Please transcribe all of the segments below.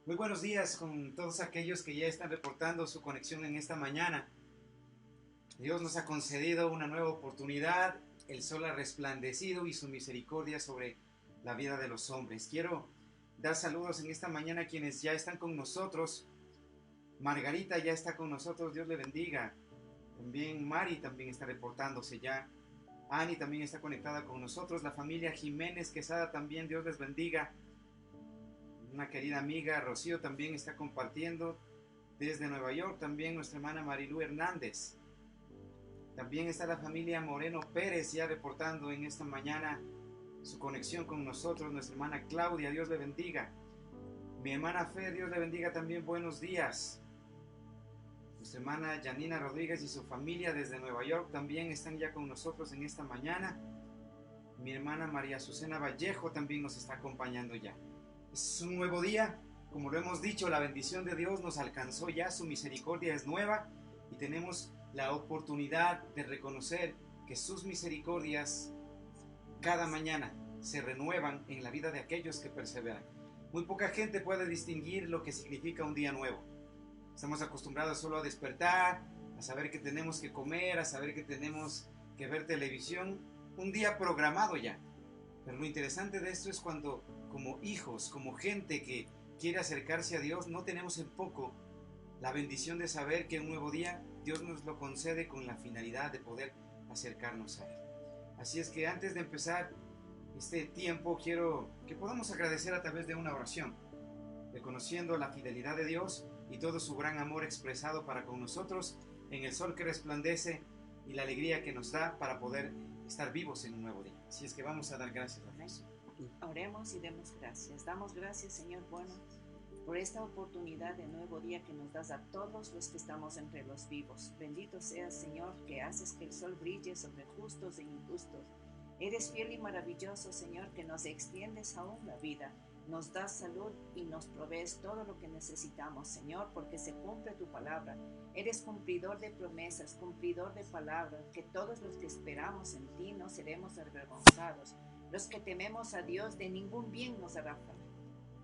Muy buenos días con todos aquellos que ya están reportando su conexión en esta mañana. Dios nos ha concedido una nueva oportunidad, el sol ha resplandecido y su misericordia sobre la vida de los hombres. Quiero dar saludos en esta mañana a quienes ya están con nosotros. Margarita ya está con nosotros, Dios le bendiga. También Mari también está reportándose ya. Ani también está conectada con nosotros. La familia Jiménez Quesada también, Dios les bendiga. Una querida amiga, Rocío, también está compartiendo desde Nueva York. También nuestra hermana Marilú Hernández. También está la familia Moreno Pérez ya reportando en esta mañana su conexión con nosotros. Nuestra hermana Claudia, Dios le bendiga. Mi hermana Fe, Dios le bendiga también, buenos días. Nuestra hermana Janina Rodríguez y su familia desde Nueva York también están ya con nosotros en esta mañana. Mi hermana María Azucena Vallejo también nos está acompañando ya. Es un nuevo día, como lo hemos dicho, la bendición de Dios nos alcanzó ya, su misericordia es nueva y tenemos la oportunidad de reconocer que sus misericordias cada mañana se renuevan en la vida de aquellos que perseveran. Muy poca gente puede distinguir lo que significa un día nuevo. Estamos acostumbrados solo a despertar, a saber que tenemos que comer, a saber que tenemos que ver televisión, un día programado ya. Pero lo interesante de esto es cuando, como hijos, como gente que quiere acercarse a Dios, no tenemos en poco la bendición de saber que un nuevo día Dios nos lo concede con la finalidad de poder acercarnos a Él. Así es que antes de empezar este tiempo, quiero que podamos agradecer a través de una oración, reconociendo la fidelidad de Dios y todo su gran amor expresado para con nosotros en el sol que resplandece y la alegría que nos da para poder estar vivos en un nuevo día. Así es que vamos a dar gracias a Dios. Oremos y demos gracias. Damos gracias, Señor bueno, por esta oportunidad de nuevo día que nos das a todos los que estamos entre los vivos. Bendito seas, Señor, que haces que el sol brille sobre justos e injustos. Eres fiel y maravilloso, Señor, que nos extiendes aún la vida. Nos das salud y nos provees todo lo que necesitamos, Señor, porque se cumple tu palabra. Eres cumplidor de promesas, cumplidor de palabras, que todos los que esperamos en ti no seremos avergonzados. Los que tememos a Dios, de ningún bien nos hará falta.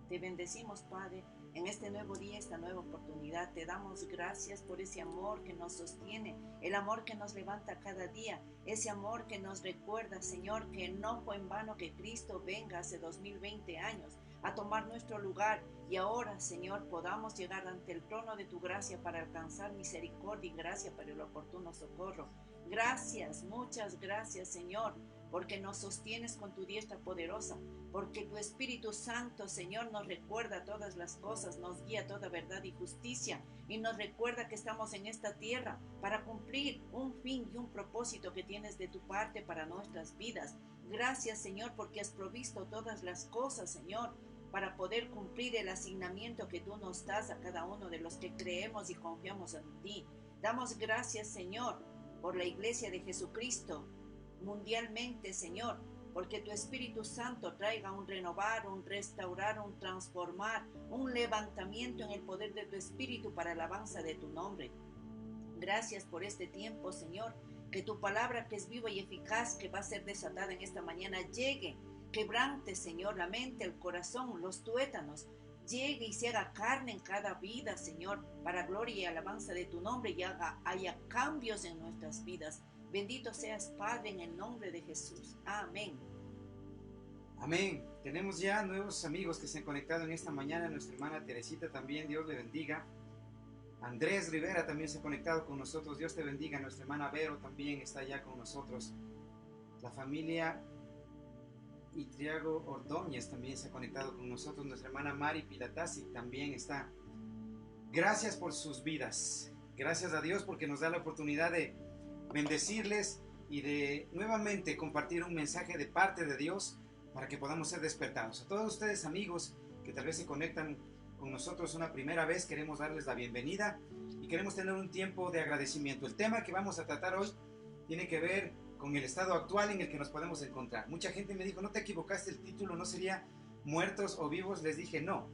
Te bendecimos, Padre, en este nuevo día, esta nueva oportunidad. Te damos gracias por ese amor que nos sostiene, el amor que nos levanta cada día, ese amor que nos recuerda, Señor, que no fue en vano que Cristo venga hace 2020 años a tomar nuestro lugar y ahora, Señor, podamos llegar ante el trono de tu gracia para alcanzar misericordia y gracia para el oportuno socorro. Gracias, muchas gracias, Señor, porque nos sostienes con tu diestra poderosa, porque tu Espíritu Santo, Señor, nos recuerda todas las cosas, nos guía toda verdad y justicia, y nos recuerda que estamos en esta tierra para cumplir un fin y un propósito que tienes de tu parte para nuestras vidas. Gracias, Señor, porque has provisto todas las cosas, Señor, para poder cumplir el asignamiento que tú nos das a cada uno de los que creemos y confiamos en ti. Damos gracias, Señor, por la Iglesia de Jesucristo, mundialmente, Señor, porque tu Espíritu Santo traiga un renovar, un restaurar, un transformar, un levantamiento en el poder de tu Espíritu para alabanza de tu nombre. Gracias por este tiempo, Señor, que tu palabra que es viva y eficaz, que va a ser desatada en esta mañana, llegue, quebrante, Señor, la mente, el corazón, los tuétanos, llegue y se haga carne en cada vida, Señor, para gloria y alabanza de tu nombre y haya cambios en nuestras vidas. Bendito seas, Padre, en el nombre de Jesús. Amén. Amén. Tenemos ya nuevos amigos que se han conectado en esta mañana. Nuestra hermana Teresita también, Dios le bendiga. Andrés Rivera también se ha conectado con nosotros, Dios te bendiga. Nuestra hermana Vero también está ya con nosotros. La familia Itriago Ordóñez también se ha conectado con nosotros. Nuestra hermana Mari Pilatasi también está. Gracias por sus vidas. Gracias a Dios porque nos da la oportunidad de bendecirles y de nuevamente compartir un mensaje de parte de Dios para que podamos ser despertados. A todos ustedes, amigos, que tal vez se conectan con nosotros una primera vez, queremos darles la bienvenida y queremos tener un tiempo de agradecimiento. El tema que vamos a tratar hoy tiene que ver con el estado actual en el que nos podemos encontrar. Mucha gente me dijo, no te equivocaste, el título no sería muertos o vivos. Les dije, no,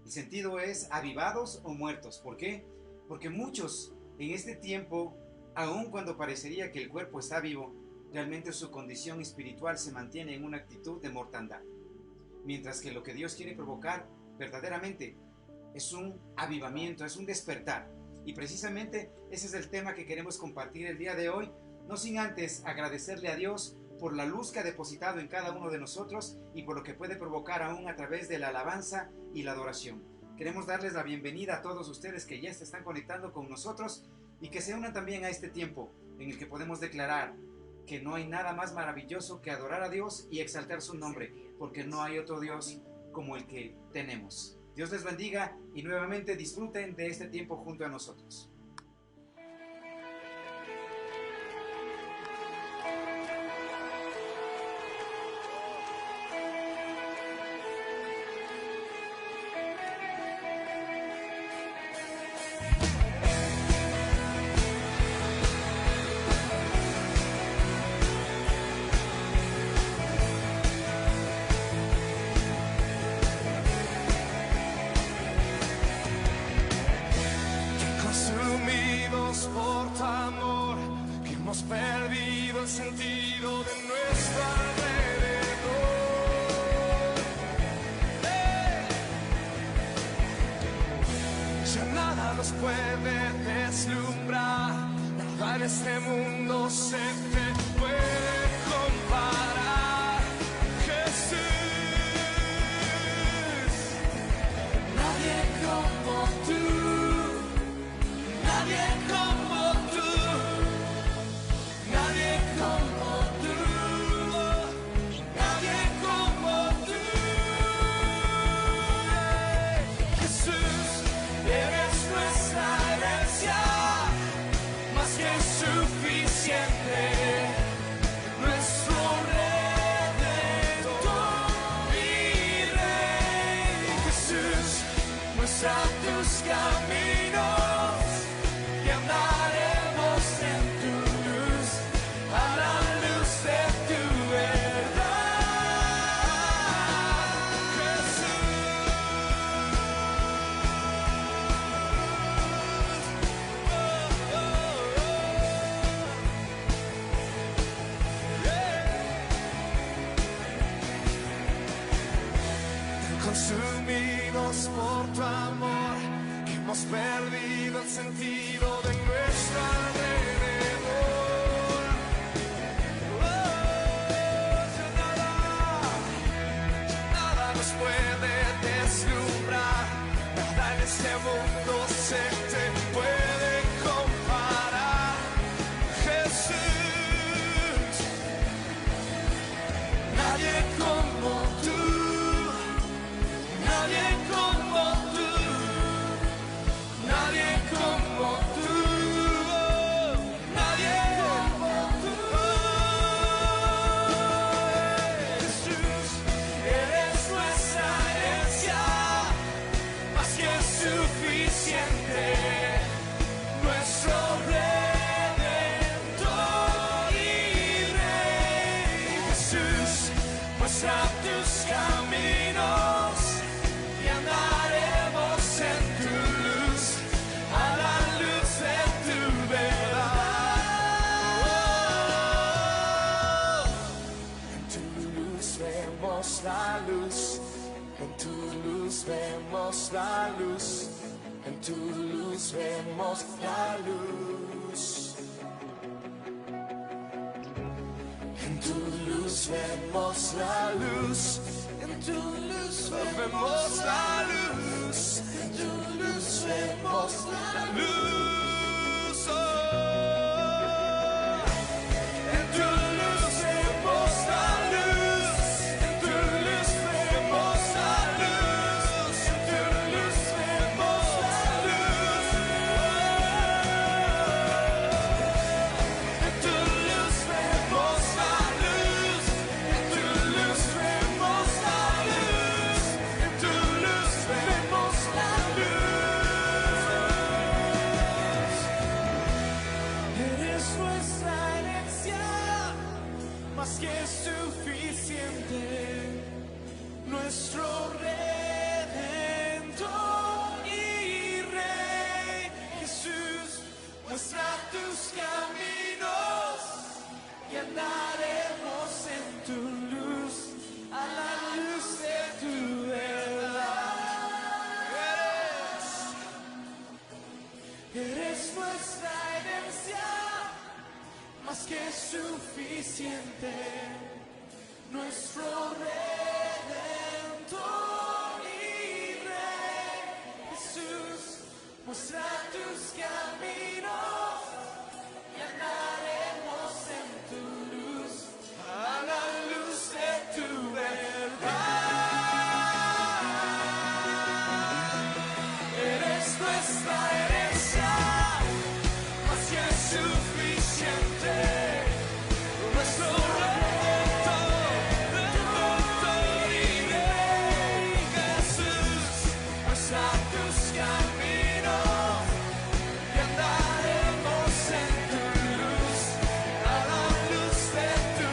el sentido es avivados o muertos. ¿Por qué? Porque muchos en este tiempo, aun cuando parecería que el cuerpo está vivo, realmente su condición espiritual se mantiene en una actitud de mortandad. Mientras que lo que Dios quiere provocar verdaderamente es un avivamiento, es un despertar. Y precisamente ese es el tema que queremos compartir el día de hoy, no sin antes agradecerle a Dios por la luz que ha depositado en cada uno de nosotros y por lo que puede provocar aún a través de la alabanza y la adoración. Queremos darles la bienvenida a todos ustedes que ya se están conectando con nosotros y que se unan también a este tiempo en el que podemos declarar que no hay nada más maravilloso que adorar a Dios y exaltar su nombre, porque no hay otro Dios como el que tenemos. Dios les bendiga y nuevamente disfruten de este tiempo junto a nosotros. Por tu amor, que hemos perdido el sentido de nuestro alrededor. Ya nada nos puede deslumbrar, nada en este mundo se te puede comparar. Jesús, nadie como tú. Nadie como tú, nadie como tú, nadie como tú. Jesús, eres nuestra herencia, más que suficiente, nuestro Redentor y Rey. Jesús, muestra tus caminos. Andaremos en tu luz, a la luz de tu verdad, Jesús. Consumidos por tu amor, que hemos perdido el sentido de nuestro alrededor. Ya nada nos puede deslumbrar, nada en este mundo se te puede comparar. Jesús, nadie como tú, nadie como tú. Nadie como tú, nadie como tú. Jesús, eres nuestra herencia, más que suficiente, nuestro Redentor y Rey. Jesús, muestra tus caminos y andaremos en tu luz, a la luz de tu verdad. En tu luz vemos la luz, en tu luz vemos la luz, en tu luz vemos la luz. En tu luz vemos la luz, en tu luz vemos la luz, en tu luz vemos la luz. Oh. En tu luz vemos la luz, en tu luz vemos la luz, en tu luz vemos la luz. En tu luz vemos la luz, en tu luz vemos la luz, en tu luz vemos la luz. suficiente, nuestro Redentor y Rey. Jesús, muestra tus caminos y andaremos en tu luz, a la luz de tu verdad. Eres nuestra herencia, más que suficiente, nuestro Redentor y Rey. Jesús, muestra tus caminos y andaremos en tu luz, a la luz de tu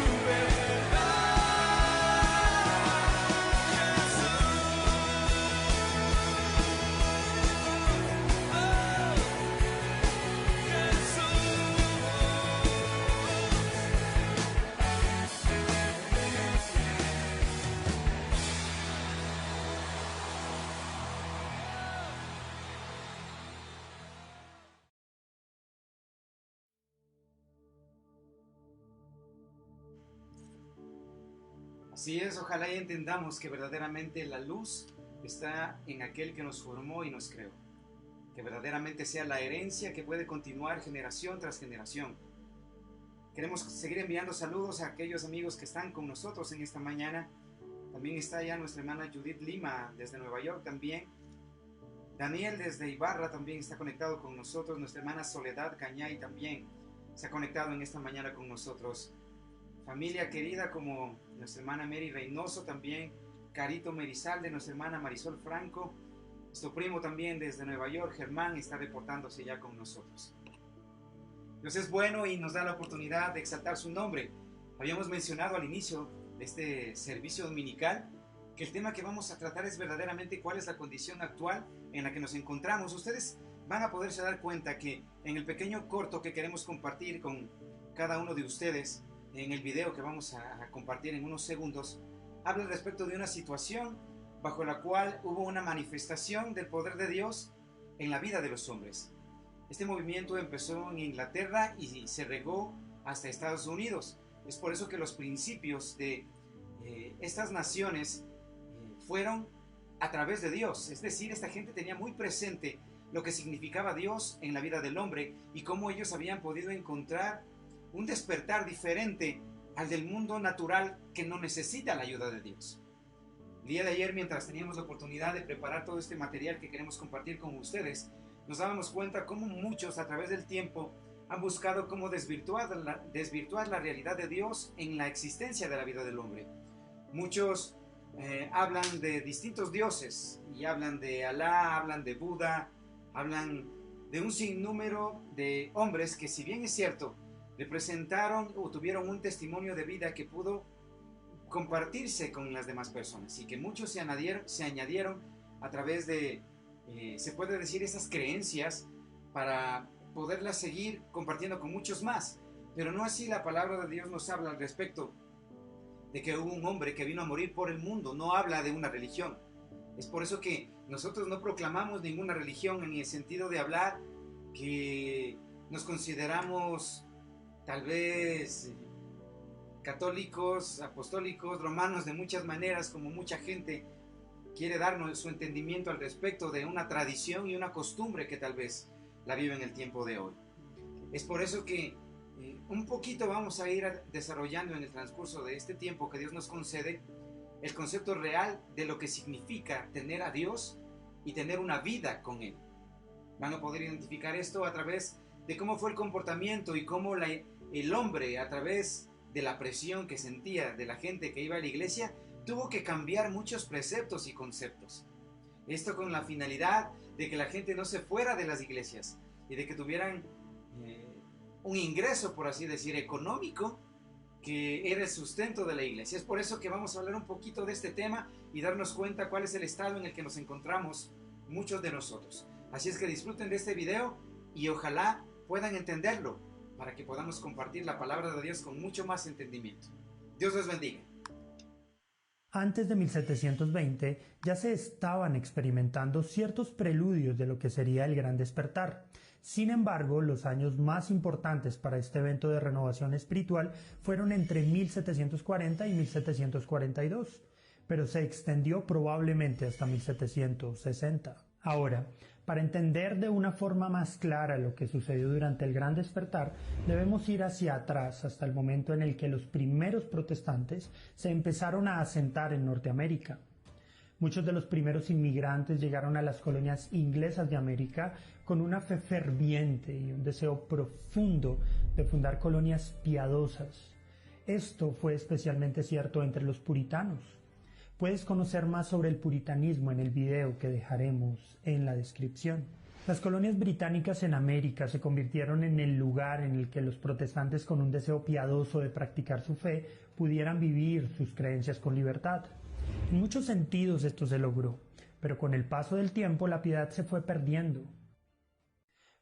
Así es, ojalá y entendamos que verdaderamente la luz está en aquel que nos formó y nos creó. Que verdaderamente sea la herencia que puede continuar generación tras generación. Queremos seguir enviando saludos a aquellos amigos que están con nosotros en esta mañana. También está ya nuestra hermana Judith Lima desde Nueva York también. Daniel desde Ibarra también está conectado con nosotros. Nuestra hermana Soledad Cañay también se ha conectado en esta mañana con nosotros. Familia querida como nuestra hermana Mary Reynoso también, Carito Merizalde, nuestra hermana Marisol Franco, nuestro primo también desde Nueva York, Germán, está reportándose ya con nosotros. Dios es bueno y nos da la oportunidad de exaltar su nombre. Habíamos mencionado al inicio de este servicio dominical que el tema que vamos a tratar es verdaderamente cuál es la condición actual en la que nos encontramos. Ustedes van a poderse dar cuenta que en el pequeño corto que queremos compartir con cada uno de ustedes, en el video que vamos a compartir en unos segundos, habla respecto de una situación bajo la cual hubo una manifestación del poder de Dios en la vida de los hombres. Este movimiento empezó en Inglaterra y se regó hasta Estados Unidos. Es por eso que los principios de estas naciones fueron a través de Dios. Es decir, esta gente tenía muy presente lo que significaba Dios en la vida del hombre y cómo ellos habían podido encontrar un despertar diferente al del mundo natural que no necesita la ayuda de Dios. El día de ayer, mientras teníamos la oportunidad de preparar todo este material que queremos compartir con ustedes, nos dábamos cuenta cómo muchos a través del tiempo han buscado cómo desvirtuar la realidad de Dios en la existencia de la vida del hombre. Muchos hablan de distintos dioses y hablan de Alá, hablan de Buda, hablan de un sinnúmero de hombres que, si bien es cierto, representaron o tuvieron un testimonio de vida que pudo compartirse con las demás personas y que muchos se añadieron a través de, se puede decir, esas creencias para poderlas seguir compartiendo con muchos más. Pero no así la palabra de Dios nos habla al respecto de que hubo un hombre que vino a morir por el mundo, no habla de una religión. Es por eso que nosotros no proclamamos ninguna religión en el sentido de hablar que nos consideramos tal vez católicos, apostólicos, romanos de muchas maneras, como mucha gente quiere darnos su entendimiento al respecto de una tradición y una costumbre que tal vez la vive en el tiempo de hoy. Es por eso que un poquito vamos a ir desarrollando en el transcurso de este tiempo que Dios nos concede el concepto real de lo que significa tener a Dios y tener una vida con Él. Van a poder identificar esto a través de cómo fue el comportamiento y cómo el hombre, a través de la presión que sentía de la gente que iba a la iglesia, tuvo que cambiar muchos preceptos y conceptos. Esto con la finalidad de que la gente no se fuera de las iglesias y de que tuvieran un ingreso, por así decir, económico, que era el sustento de la iglesia. Es por eso que vamos a hablar un poquito de este tema y darnos cuenta cuál es el estado en el que nos encontramos muchos de nosotros. Así es que disfruten de este video y ojalá puedan entenderlo para que podamos compartir la palabra de Dios con mucho más entendimiento. Dios los bendiga. Antes de 1720 ya se estaban experimentando ciertos preludios de lo que sería el gran despertar. Sin embargo, los años más importantes para este evento de renovación espiritual fueron entre 1740 y 1742, pero se extendió probablemente hasta 1760. Ahora, para entender de una forma más clara lo que sucedió durante el Gran Despertar, debemos ir hacia atrás hasta el momento en el que los primeros protestantes se empezaron a asentar en Norteamérica. Muchos de los primeros inmigrantes llegaron a las colonias inglesas de América con una fe ferviente y un deseo profundo de fundar colonias piadosas. Esto fue especialmente cierto entre los puritanos. Puedes conocer más sobre el puritanismo en el video que dejaremos en la descripción. Las colonias británicas en América se convirtieron en el lugar en el que los protestantes con un deseo piadoso de practicar su fe pudieran vivir sus creencias con libertad. En muchos sentidos esto se logró, pero con el paso del tiempo la piedad se fue perdiendo.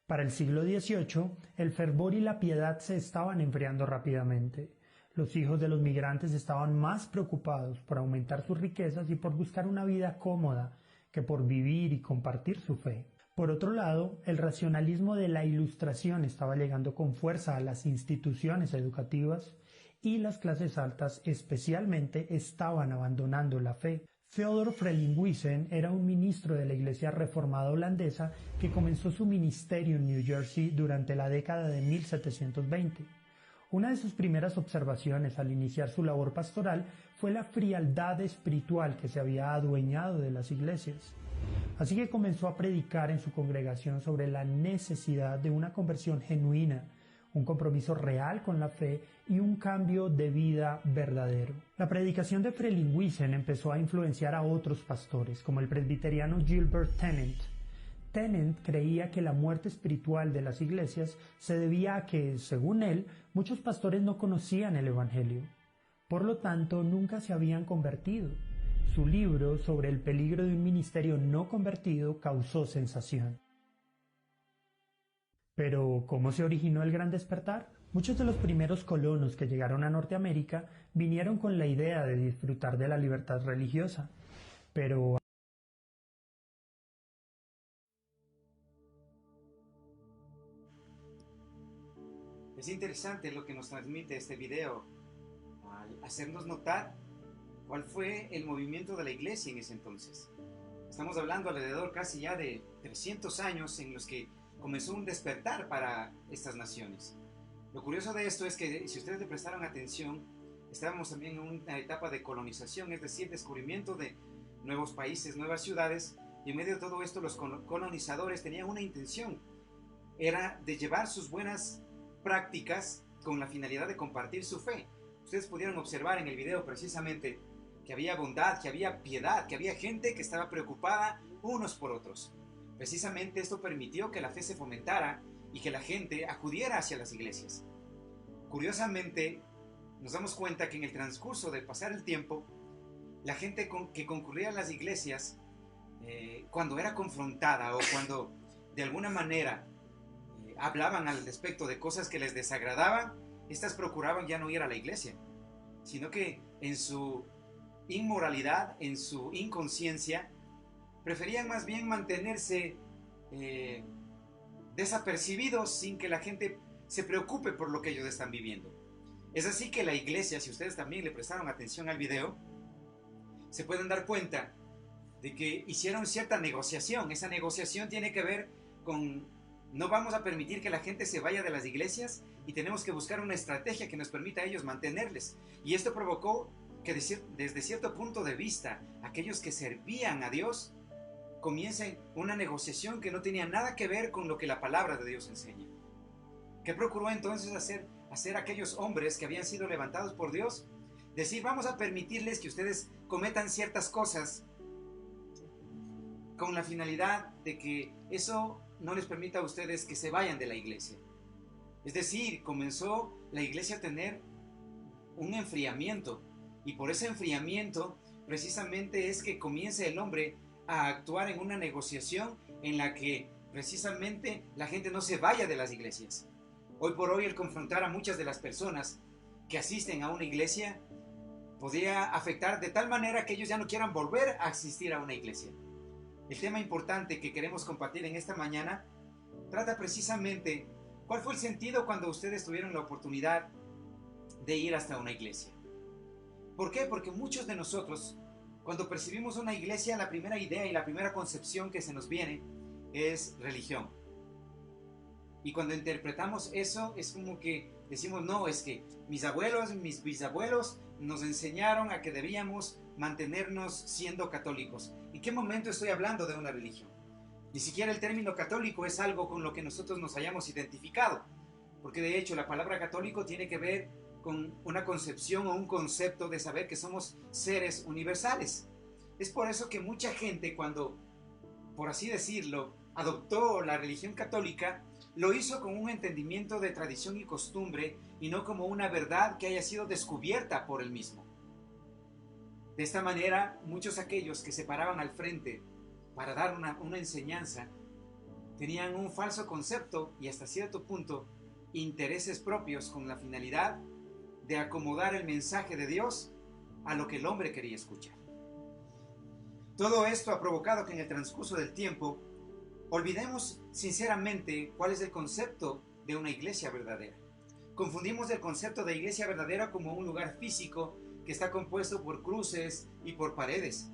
Para el siglo XVIII, el fervor y la piedad se estaban enfriando rápidamente. Los hijos de los migrantes estaban más preocupados por aumentar sus riquezas y por buscar una vida cómoda que por vivir y compartir su fe. Por otro lado, el racionalismo de la Ilustración estaba llegando con fuerza a las instituciones educativas y las clases altas especialmente estaban abandonando la fe. Theodor Frelinghuysen era un ministro de la Iglesia Reformada holandesa que comenzó su ministerio en New Jersey durante la década de 1720. Una de sus primeras observaciones al iniciar su labor pastoral fue la frialdad espiritual que se había adueñado de las iglesias. Así que comenzó a predicar en su congregación sobre la necesidad de una conversión genuina, un compromiso real con la fe y un cambio de vida verdadero. La predicación de Frelinghuysen empezó a influenciar a otros pastores, como el presbiteriano Gilbert Tennent. Tennent creía que la muerte espiritual de las iglesias se debía a que, según él, muchos pastores no conocían el Evangelio. Por lo tanto, nunca se habían convertido. Su libro sobre el peligro de un ministerio no convertido causó sensación. Pero, ¿cómo se originó el Gran Despertar? Muchos de los primeros colonos que llegaron a Norteamérica vinieron con la idea de disfrutar de la libertad religiosa. Pero es interesante lo que nos transmite este video al hacernos notar cuál fue el movimiento de la iglesia en ese entonces. Estamos hablando alrededor casi ya de 300 años en los que comenzó un despertar para estas naciones. Lo curioso de esto es que, si ustedes le prestaron atención, estábamos también en una etapa de colonización, es decir, descubrimiento de nuevos países, nuevas ciudades, y en medio de todo esto los colonizadores tenían una intención, era de llevar sus buenas prácticas con la finalidad de compartir su fe. Ustedes pudieron observar en el video precisamente que había bondad, que había piedad, que había gente que estaba preocupada unos por otros. Precisamente esto permitió que la fe se fomentara y que la gente acudiera hacia las iglesias. Curiosamente, nos damos cuenta que en el transcurso de pasar el tiempo, la gente que concurría a las iglesias, cuando era confrontada o cuando de alguna manera hablaban al respecto de cosas que les desagradaban, estas procuraban ya no ir a la iglesia, sino que en su inmoralidad, en su inconsciencia, preferían más bien mantenerse desapercibidos sin que la gente se preocupe por lo que ellos están viviendo. Es así que la iglesia, si ustedes también le prestaron atención al video, se pueden dar cuenta de que hicieron cierta negociación. Esa negociación tiene que ver con: no vamos a permitir que la gente se vaya de las iglesias y tenemos que buscar una estrategia que nos permita a ellos mantenerles. Y esto provocó que desde cierto punto de vista, aquellos que servían a Dios comiencen una negociación que no tenía nada que ver con lo que la palabra de Dios enseña. ¿Qué procuró entonces hacer aquellos hombres que habían sido levantados por Dios? Decir: vamos a permitirles que ustedes cometan ciertas cosas con la finalidad de que eso no les permita a ustedes que se vayan de la iglesia. Es decir, comenzó la iglesia a tener un enfriamiento, y por ese enfriamiento precisamente es que comienza el hombre a actuar en una negociación en la que precisamente la gente no se vaya de las iglesias. Hoy por hoy, el confrontar a muchas de las personas que asisten a una iglesia podría afectar de tal manera que ellos ya no quieran volver a asistir a una iglesia. El tema importante que queremos compartir en esta mañana trata precisamente cuál fue el sentido cuando ustedes tuvieron la oportunidad de ir hasta una iglesia. ¿Por qué? Porque muchos de nosotros, cuando percibimos una iglesia, la primera idea y la primera concepción que se nos viene es religión. Y cuando interpretamos eso, es como que decimos, no, es que mis abuelos, mis bisabuelos nos enseñaron a que debíamos mantenernos siendo católicos. ¿En qué momento estoy hablando de una religión? Ni siquiera el término católico es algo con lo que nosotros nos hayamos identificado, porque de hecho la palabra católico tiene que ver con una concepción o un concepto de saber que somos seres universales. Es por eso que mucha gente, cuando, por así decirlo, adoptó la religión católica, lo hizo con un entendimiento de tradición y costumbre y no como una verdad que haya sido descubierta por él mismo. De esta manera, muchos aquellos que se paraban al frente para dar una enseñanza tenían un falso concepto y hasta cierto punto intereses propios con la finalidad de acomodar el mensaje de Dios a lo que el hombre quería escuchar. Todo esto ha provocado que en el transcurso del tiempo olvidemos sinceramente cuál es el concepto de una iglesia verdadera. Confundimos el concepto de iglesia verdadera como un lugar físico que está compuesto por cruces y por paredes,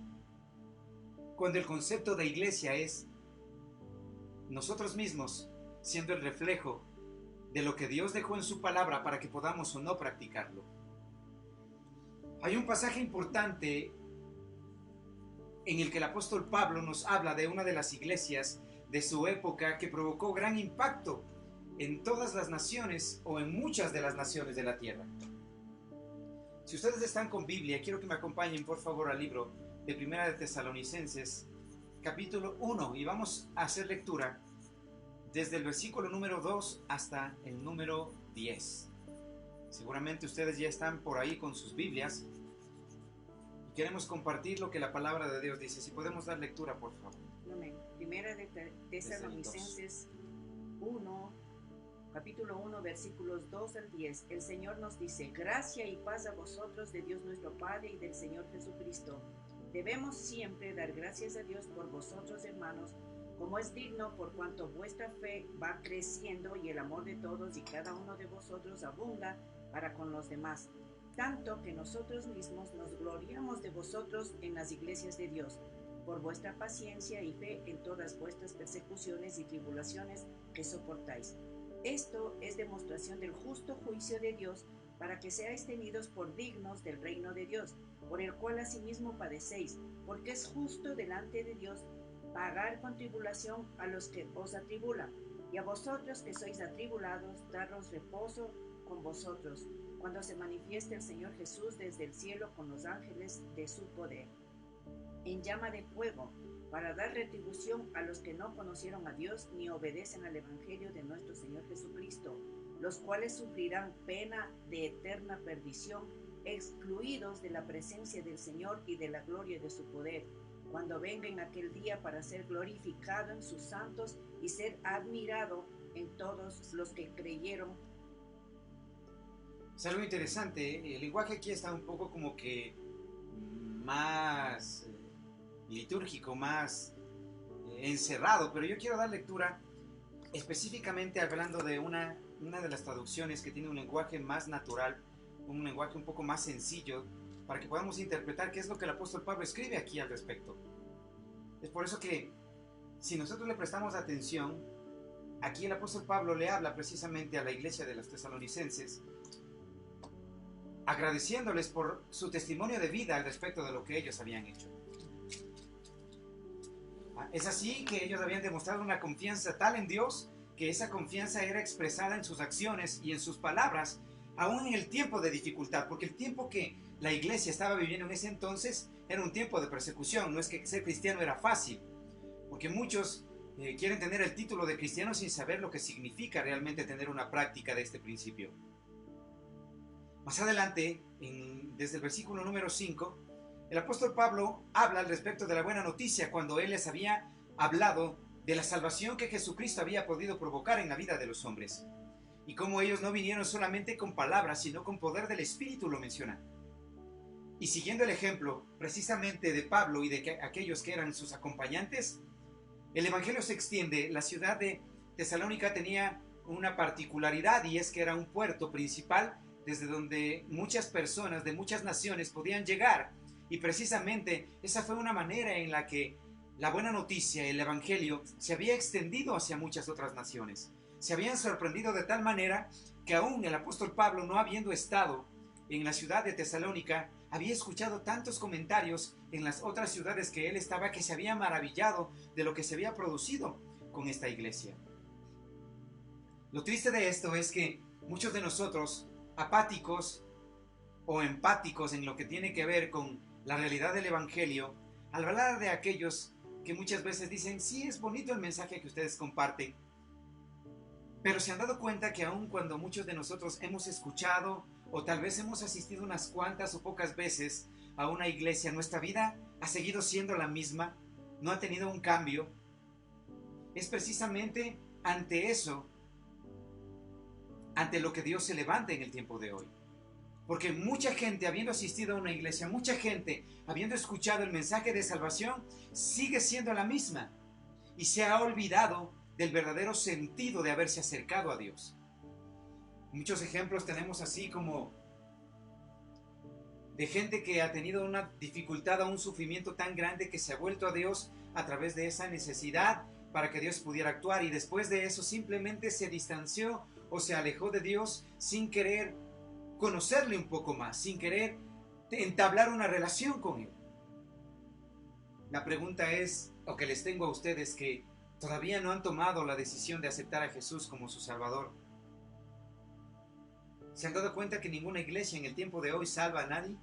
cuando el concepto de iglesia es nosotros mismos siendo el reflejo de lo que Dios dejó en su palabra para que podamos o no practicarlo. Hay un pasaje importante en el que el apóstol Pablo nos habla de una de las iglesias de su época que provocó gran impacto en todas las naciones o en muchas de las naciones de la tierra. Si ustedes están con Biblia, quiero que me acompañen por favor al libro de Primera de Tesalonicenses, capítulo 1, y vamos a hacer lectura desde el versículo número 2 hasta el número 10. Seguramente ustedes ya están por ahí con sus Biblias y queremos compartir lo que la palabra de Dios dice. Si podemos dar lectura, por favor. Amén. Primera de Tesalonicenses 1, capítulo 1, versículos 2 al 10. El Señor nos dice: gracia y paz a vosotros de Dios nuestro Padre y del Señor Jesucristo. Debemos siempre dar gracias a Dios por vosotros, hermanos, como es digno, por cuanto vuestra fe va creciendo y el amor de todos y cada uno de vosotros abunda para con los demás, tanto que nosotros mismos nos gloriamos de vosotros en las iglesias de Dios, por vuestra paciencia y fe en todas vuestras persecuciones y tribulaciones que soportáis. Esto es demostración del justo juicio de Dios, para que seáis tenidos por dignos del reino de Dios, por el cual asimismo padecéis, porque es justo delante de Dios pagar con tribulación a los que os atribulan, y a vosotros que sois atribulados, daros reposo con vosotros, cuando se manifieste el Señor Jesús desde el cielo con los ángeles de su poder, en llama de fuego, para dar retribución a los que no conocieron a Dios ni obedecen al Evangelio de nuestro Señor Jesucristo, los cuales sufrirán pena de eterna perdición, excluidos de la presencia del Señor y de la gloria de su poder, cuando venga en aquel día para ser glorificado en sus santos y ser admirado en todos los que creyeron. Es algo interesante, el lenguaje aquí está un poco como que más litúrgico, más encerrado, pero yo quiero dar lectura específicamente hablando de una de las traducciones que tiene un lenguaje más natural, un lenguaje un poco más sencillo, para que podamos interpretar qué es lo que el apóstol Pablo escribe aquí al respecto. Es por eso que, si nosotros le prestamos atención, aquí el apóstol Pablo le habla precisamente a la iglesia de los tesalonicenses, agradeciéndoles por su testimonio de vida al respecto de lo que ellos habían hecho. Es así que ellos habían demostrado una confianza tal en Dios, que esa confianza era expresada en sus acciones y en sus palabras, aún en el tiempo de dificultad, porque el tiempo que la iglesia estaba viviendo en ese entonces era un tiempo de persecución. No es que ser cristiano era fácil, porque muchos quieren tener el título de cristiano sin saber lo que significa realmente tener una práctica de este principio. Más adelante, desde el versículo número 5, el apóstol Pablo habla al respecto de la buena noticia cuando él les había hablado de la salvación que Jesucristo había podido provocar en la vida de los hombres, y cómo ellos no vinieron solamente con palabras, sino con poder del Espíritu, lo menciona. Y siguiendo el ejemplo precisamente de Pablo y de aquellos que eran sus acompañantes, el Evangelio se extiende. La ciudad de Tesalónica tenía una particularidad, y es que era un puerto principal desde donde muchas personas de muchas naciones podían llegar, y precisamente esa fue una manera en la que la buena noticia, el evangelio, se había extendido hacia muchas otras naciones. Se habían sorprendido de tal manera que aún el apóstol Pablo, no habiendo estado en la ciudad de Tesalónica, había escuchado tantos comentarios en las otras ciudades que él estaba, que se había maravillado de lo que se había producido con esta iglesia. Lo triste de esto es que muchos de nosotros, apáticos o empáticos en lo que tiene que ver con la realidad del evangelio, al hablar de aquellos que muchas veces dicen, sí, es bonito el mensaje que ustedes comparten, pero se han dado cuenta que aun cuando muchos de nosotros hemos escuchado o tal vez hemos asistido unas cuantas o pocas veces a una iglesia, nuestra vida ha seguido siendo la misma, no ha tenido un cambio. Es precisamente ante eso, ante lo que Dios se levanta en el tiempo de hoy. Porque mucha gente, habiendo asistido a una iglesia, mucha gente, habiendo escuchado el mensaje de salvación, sigue siendo la misma y se ha olvidado del verdadero sentido de haberse acercado a Dios. Muchos ejemplos tenemos así como de gente que ha tenido una dificultad o un sufrimiento tan grande que se ha vuelto a Dios a través de esa necesidad para que Dios pudiera actuar, y después de eso simplemente se distanció o se alejó de Dios sin querer conocerle un poco más, sin querer entablar una relación con Él. La pregunta es, o que les tengo a ustedes que todavía no han tomado la decisión de aceptar a Jesús como su Salvador, ¿se han dado cuenta que ninguna iglesia en el tiempo de hoy salva a nadie?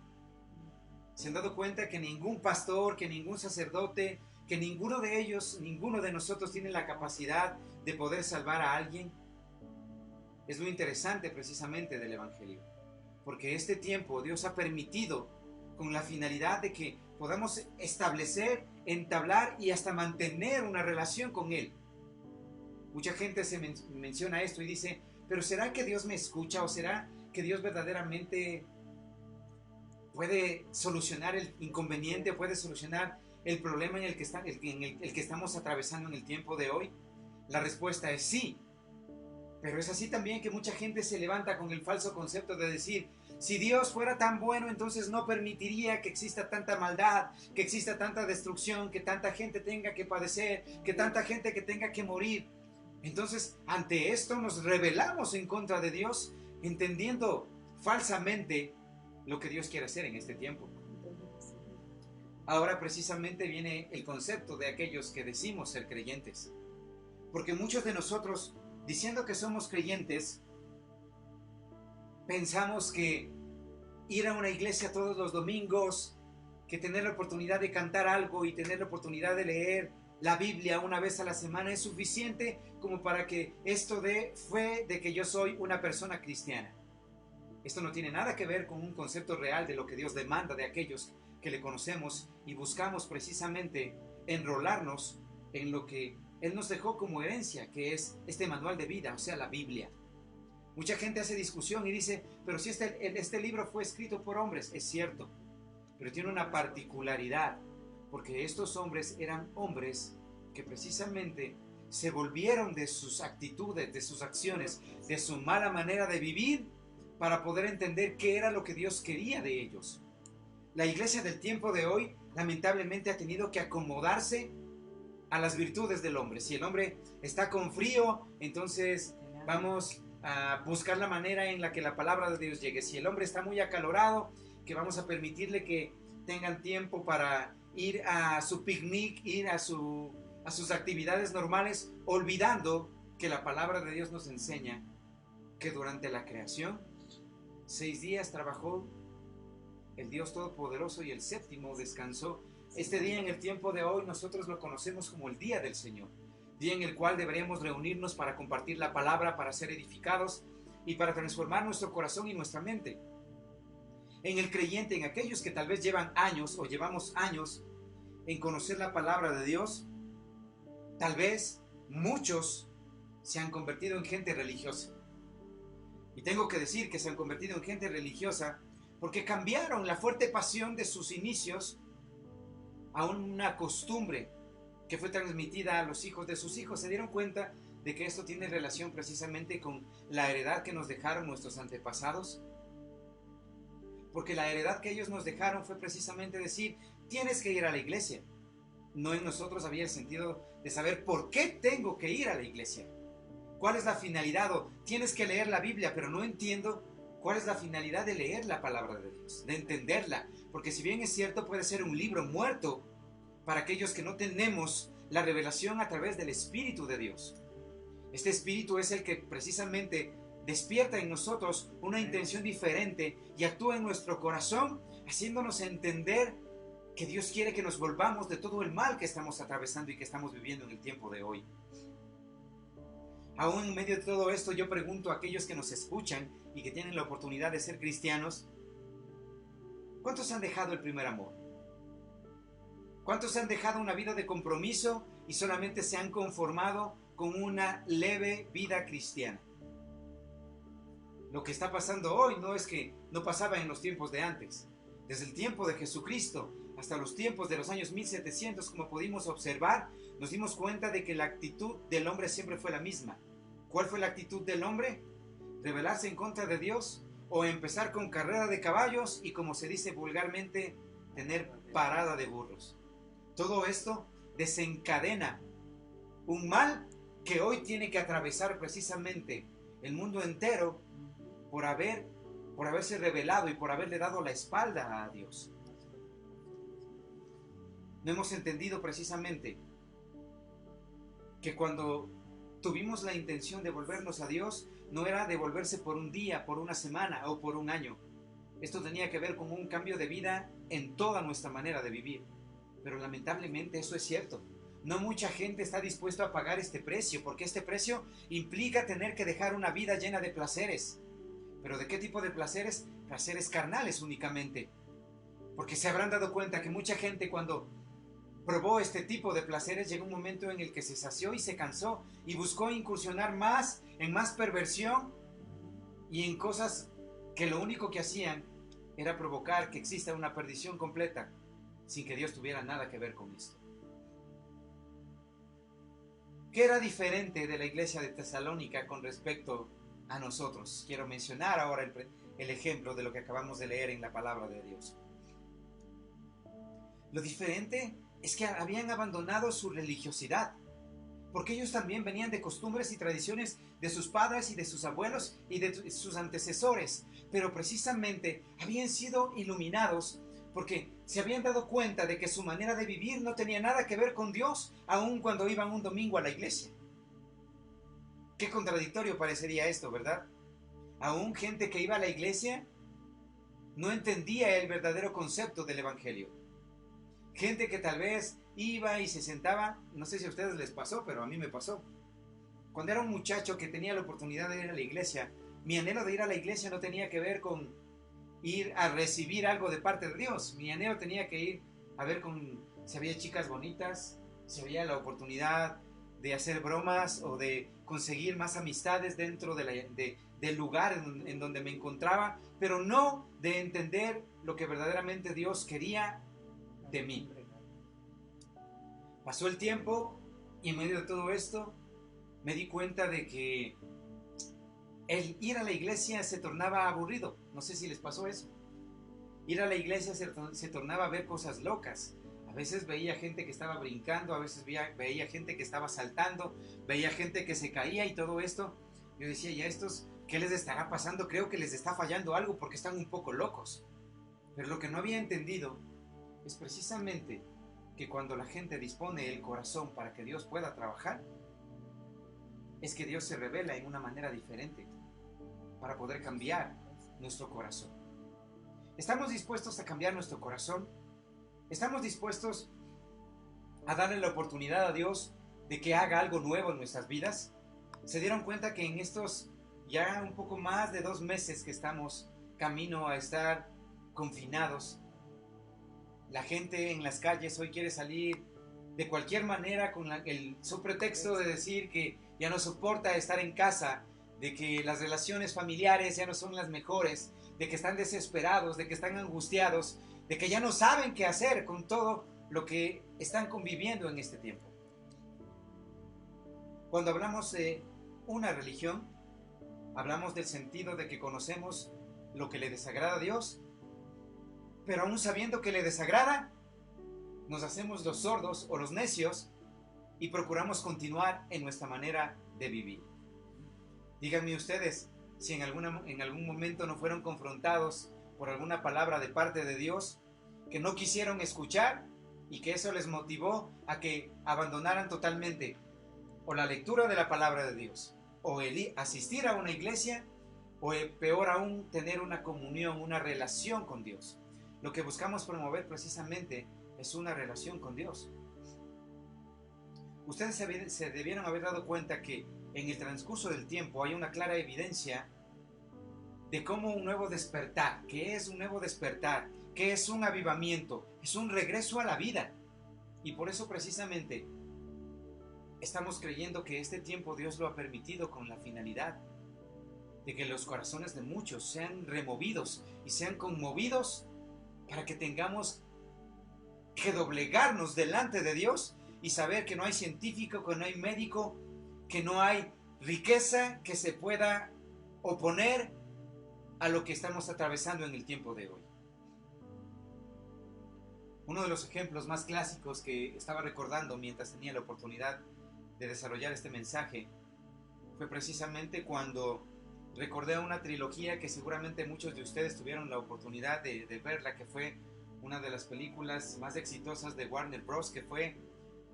¿Se han dado cuenta que ningún pastor, que ningún sacerdote, que ninguno de ellos, ninguno de nosotros tiene la capacidad de poder salvar a alguien? Es lo interesante precisamente del evangelio, porque este tiempo Dios ha permitido con la finalidad de que podamos establecer, entablar y hasta mantener una relación con Él. Mucha gente se menciona esto y dice, pero ¿será que Dios me escucha? ¿O será que Dios verdaderamente puede solucionar el inconveniente, puede solucionar el problema en el que estamos atravesando en el tiempo de hoy? La respuesta es sí. Pero es así también que mucha gente se levanta con el falso concepto de decir, si Dios fuera tan bueno, entonces no permitiría que exista tanta maldad, que exista tanta destrucción, que tanta gente tenga que padecer, que tanta gente que tenga que morir. Entonces, ante esto nos rebelamos en contra de Dios, entendiendo falsamente lo que Dios quiere hacer en este tiempo. Ahora precisamente viene el concepto de aquellos que decimos ser creyentes. Porque muchos de nosotros, diciendo que somos creyentes, pensamos que ir a una iglesia todos los domingos, que tener la oportunidad de cantar algo y tener la oportunidad de leer la Biblia una vez a la semana es suficiente como para que esto dé fe de que yo soy una persona cristiana. Esto no tiene nada que ver con un concepto real de lo que Dios demanda de aquellos que le conocemos y buscamos precisamente enrolarnos en lo que Él nos dejó como herencia, que es este manual de vida, o sea, la Biblia. Mucha gente hace discusión y dice, pero si este libro fue escrito por hombres, es cierto, pero tiene una particularidad, porque estos hombres eran hombres que precisamente se volvieron de sus actitudes, de sus acciones, de su mala manera de vivir, para poder entender qué era lo que Dios quería de ellos. La iglesia del tiempo de hoy, lamentablemente, ha tenido que acomodarse a las virtudes del hombre. Si el hombre está con frío, entonces vamos a buscar la manera en la que la palabra de Dios llegue. Si el hombre está muy acalorado, que vamos a permitirle que tengan tiempo para ir a su picnic, ir a sus actividades normales, olvidando que la palabra de Dios nos enseña que durante la creación 6 días trabajó el Dios Todopoderoso y el séptimo descansó. Este día en el tiempo de hoy nosotros lo conocemos como el Día del Señor, día en el cual deberíamos reunirnos para compartir la palabra, para ser edificados y para transformar nuestro corazón y nuestra mente. En el creyente, en aquellos que tal vez llevan años o llevamos años en conocer la palabra de Dios, tal vez muchos se han convertido en gente religiosa. Y tengo que decir que se han convertido en gente religiosa porque cambiaron la fuerte pasión de sus inicios a una costumbre que fue transmitida a los hijos de sus hijos. Se dieron cuenta de que esto tiene relación precisamente con la heredad que nos dejaron nuestros antepasados? Porque la heredad que ellos nos dejaron fue precisamente decir, tienes que ir a la iglesia. No en nosotros había el sentido de saber por qué tengo que ir a la iglesia. ¿Cuál es la finalidad? O tienes que leer la Biblia, pero no entiendo cuál es la finalidad de leer la palabra de Dios, de entenderla. Porque si bien es cierto, puede ser un libro muerto para aquellos que no tenemos la revelación a través del Espíritu de Dios. Este Espíritu es el que precisamente despierta en nosotros una intención diferente y actúa en nuestro corazón, haciéndonos entender que Dios quiere que nos volvamos de todo el mal que estamos atravesando y que estamos viviendo en el tiempo de hoy. Aún en medio de todo esto, yo pregunto a aquellos que nos escuchan y que tienen la oportunidad de ser cristianos, ¿cuántos han dejado el primer amor? ¿Cuántos han dejado una vida de compromiso y solamente se han conformado con una leve vida cristiana? Lo que está pasando hoy no es que no pasaba en los tiempos de antes. Desde el tiempo de Jesucristo hasta los tiempos de los años 1700, como pudimos observar, nos dimos cuenta de que la actitud del hombre siempre fue la misma. ¿Cuál fue la actitud del hombre? ¿Rebelarse en contra de Dios? ¿O empezar con carrera de caballos y, como se dice vulgarmente, tener parada de burros? Todo esto desencadena un mal que hoy tiene que atravesar precisamente el mundo entero por haberse rebelado y por haberle dado la espalda a Dios. No hemos entendido precisamente que cuando tuvimos la intención de volvernos a Dios, no era devolverse por un día, por una semana o por un año. Esto tenía que ver con un cambio de vida en toda nuestra manera de vivir. Pero lamentablemente eso es cierto. No mucha gente está dispuesta a pagar este precio, porque este precio implica tener que dejar una vida llena de placeres. ¿Pero de qué tipo de placeres? Placeres carnales únicamente. Porque se habrán dado cuenta que mucha gente cuando probó este tipo de placeres llegó un momento en el que se sació y se cansó y buscó incursionar más en más perversión y en cosas que lo único que hacían era provocar que exista una perdición completa sin que Dios tuviera nada que ver con esto. ¿Qué era diferente de la iglesia de Tesalónica con respecto a nosotros? Quiero mencionar ahora el ejemplo de lo que acabamos de leer en la palabra de Dios. Lo diferente es que habían abandonado su religiosidad, porque ellos también venían de costumbres y tradiciones de sus padres y de sus abuelos y de sus antecesores, pero precisamente habían sido iluminados porque se habían dado cuenta de que su manera de vivir no tenía nada que ver con Dios, aun cuando iban un domingo a la iglesia. Qué contradictorio parecería esto, ¿verdad? Aún gente que iba a la iglesia no entendía el verdadero concepto del evangelio. Gente que tal vez iba y se sentaba, no sé si a ustedes les pasó, pero a mí me pasó. Cuando era un muchacho que tenía la oportunidad de ir a la iglesia, mi anhelo de ir a la iglesia no tenía que ver con ir a recibir algo de parte de Dios. Mi anhelo tenía que ir a ver si había chicas bonitas, si había la oportunidad de hacer bromas o de conseguir más amistades dentro del lugar en donde me encontraba, pero no de entender lo que verdaderamente Dios quería de mí. Pasó el tiempo y en medio de todo esto me di cuenta de que el ir a la iglesia se tornaba aburrido. No sé si les pasó eso. Ir a la iglesia se tornaba a ver cosas locas. A veces veía gente que estaba brincando, a veces veía gente que estaba saltando, veía gente que se caía y todo esto. Yo decía, ¿y a estos qué les estará pasando? Creo que les está fallando algo porque están un poco locos. Pero lo que no había entendido es precisamente que cuando la gente dispone el corazón para que Dios pueda trabajar, es que Dios se revela en una manera diferente para poder cambiar nuestro corazón. ¿Estamos dispuestos a cambiar nuestro corazón? ¿Estamos dispuestos a darle la oportunidad a Dios de que haga algo nuevo en nuestras vidas? ¿Se dieron cuenta que en estos ya un poco más de 2 meses que estamos camino a estar confinados, la gente en las calles hoy quiere salir de cualquier manera con el pretexto de decir que ya no soporta estar en casa, de que las relaciones familiares ya no son las mejores, de que están desesperados, de que están angustiados, de que ya no saben qué hacer con todo lo que están conviviendo en este tiempo? Cuando hablamos de una religión, hablamos del sentido de que conocemos lo que le desagrada a Dios, pero aún sabiendo que le desagrada, nos hacemos los sordos o los necios y procuramos continuar en nuestra manera de vivir. Díganme ustedes si en algún momento no fueron confrontados por alguna palabra de parte de Dios que no quisieron escuchar y que eso les motivó a que abandonaran totalmente o la lectura de la palabra de Dios, o el asistir a una iglesia, o peor aún, tener una comunión, una relación con Dios. Lo que buscamos promover precisamente es una relación con Dios. Ustedes se debieron haber dado cuenta que en el transcurso del tiempo hay una clara evidencia de cómo un nuevo despertar, ¿qué es un nuevo despertar? ¿Qué es un avivamiento? Es un regreso a la vida. Y por eso precisamente estamos creyendo que este tiempo Dios lo ha permitido con la finalidad de que los corazones de muchos sean removidos y sean conmovidos para que tengamos que doblegarnos delante de Dios y saber que no hay científico, que no hay médico, que no hay riqueza que se pueda oponer a lo que estamos atravesando en el tiempo de hoy. Uno de los ejemplos más clásicos que estaba recordando mientras tenía la oportunidad de desarrollar este mensaje fue precisamente cuando recordé una trilogía que seguramente muchos de ustedes tuvieron la oportunidad de verla, que fue una de las películas más exitosas de Warner Bros., que fue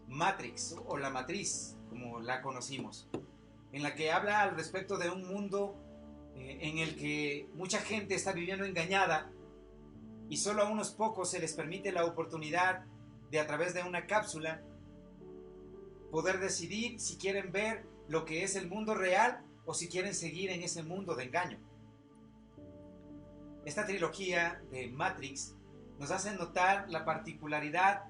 Matrix, o La Matriz, como la conocimos, en la que habla al respecto de un mundo en el que mucha gente está viviendo engañada y solo a unos pocos se les permite la oportunidad de, a través de una cápsula, poder decidir si quieren ver lo que es el mundo real o si quieren seguir en ese mundo de engaño. Esta trilogía de Matrix nos hace notar la particularidad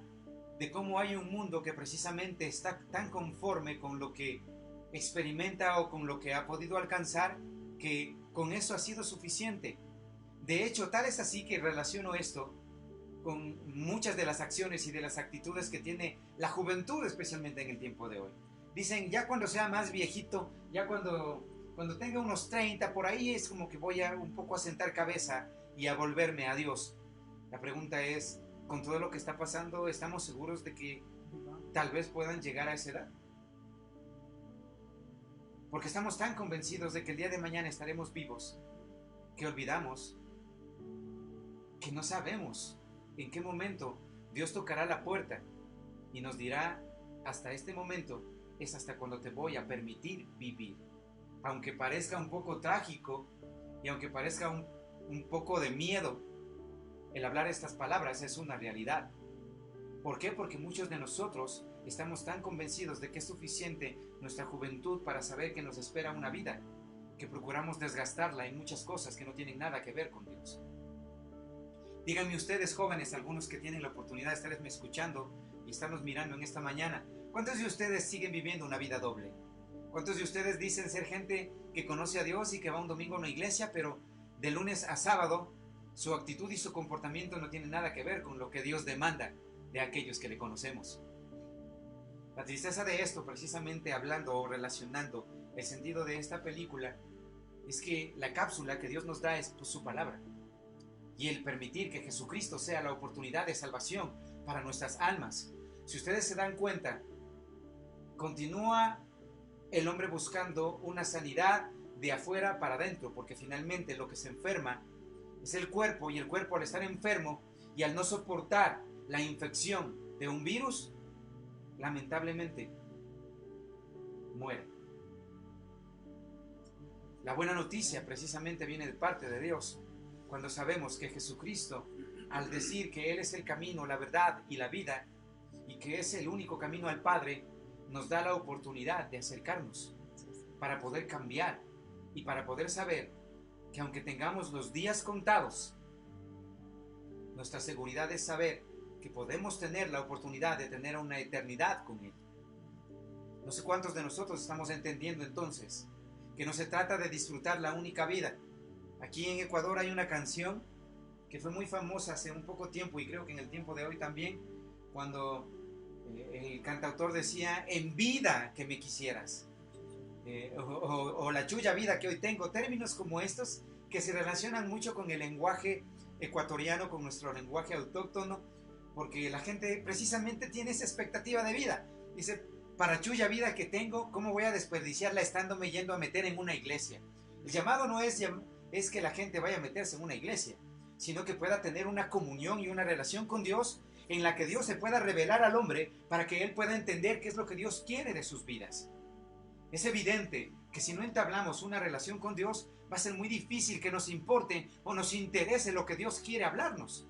de cómo hay un mundo que precisamente está tan conforme con lo que experimenta o con lo que ha podido alcanzar, que con eso ha sido suficiente. De hecho, tal es así que relaciono esto con muchas de las acciones y de las actitudes que tiene la juventud, especialmente en el tiempo de hoy. Dicen, ya cuando sea más viejito, ya cuando tenga unos 30, por ahí es como que voy a un poco a sentar cabeza y a volverme a Dios. La pregunta es, con todo lo que está pasando, ¿estamos seguros de que tal vez puedan llegar a esa edad? Porque estamos tan convencidos de que el día de mañana estaremos vivos, que olvidamos, que no sabemos en qué momento Dios tocará la puerta y nos dirá, hasta este momento es hasta cuando te voy a permitir vivir. Aunque parezca un poco trágico y aunque parezca un poco de miedo, el hablar estas palabras es una realidad. ¿Por qué? Porque muchos de nosotros estamos tan convencidos de que es suficiente nuestra juventud para saber que nos espera una vida, que procuramos desgastarla en muchas cosas que no tienen nada que ver con Dios. Díganme ustedes, jóvenes, algunos que tienen la oportunidad de estarme escuchando y estarnos mirando en esta mañana, ¿cuántos de ustedes siguen viviendo una vida doble? ¿Cuántos de ustedes dicen ser gente que conoce a Dios y que va un domingo a una iglesia, pero de lunes a sábado su actitud y su comportamiento no tienen nada que ver con lo que Dios demanda de aquellos que le conocemos? La tristeza de esto, precisamente hablando o relacionando el sentido de esta película, es que la cápsula que Dios nos da es su palabra. Y el permitir que Jesucristo sea la oportunidad de salvación para nuestras almas. Si ustedes se dan cuenta, continúa el hombre buscando una sanidad de afuera para adentro, porque finalmente lo que se enferma es el cuerpo, y el cuerpo, al estar enfermo y al no soportar la infección de un virus, lamentablemente muere. La buena noticia precisamente viene de parte de Dios, cuando sabemos que Jesucristo, al decir que Él es el camino, la verdad y la vida, y que es el único camino al Padre, nos da la oportunidad de acercarnos para poder cambiar y para poder saber que aunque tengamos los días contados, nuestra seguridad es saber que podemos tener la oportunidad de tener una eternidad con Él. No sé cuántos de nosotros estamos entendiendo entonces que no se trata de disfrutar la única vida. Aquí en Ecuador hay una canción que fue muy famosa hace un poco tiempo, y creo que en el tiempo de hoy también, cuando el cantautor decía, en vida que me quisieras. o la chulla vida que hoy tengo, términos como estos que se relacionan mucho con el lenguaje ecuatoriano, con nuestro lenguaje autóctono, porque la gente precisamente tiene esa expectativa de vida. Dice, para chulla vida que tengo, ¿cómo voy a desperdiciarla estándome yendo a meter en una iglesia? El llamado no es que la gente vaya a meterse en una iglesia, sino que pueda tener una comunión y una relación con Dios, en la que Dios se pueda revelar al hombre para que él pueda entender qué es lo que Dios quiere de sus vidas. Es evidente que si no entablamos una relación con Dios, va a ser muy difícil que nos importe o nos interese lo que Dios quiere hablarnos.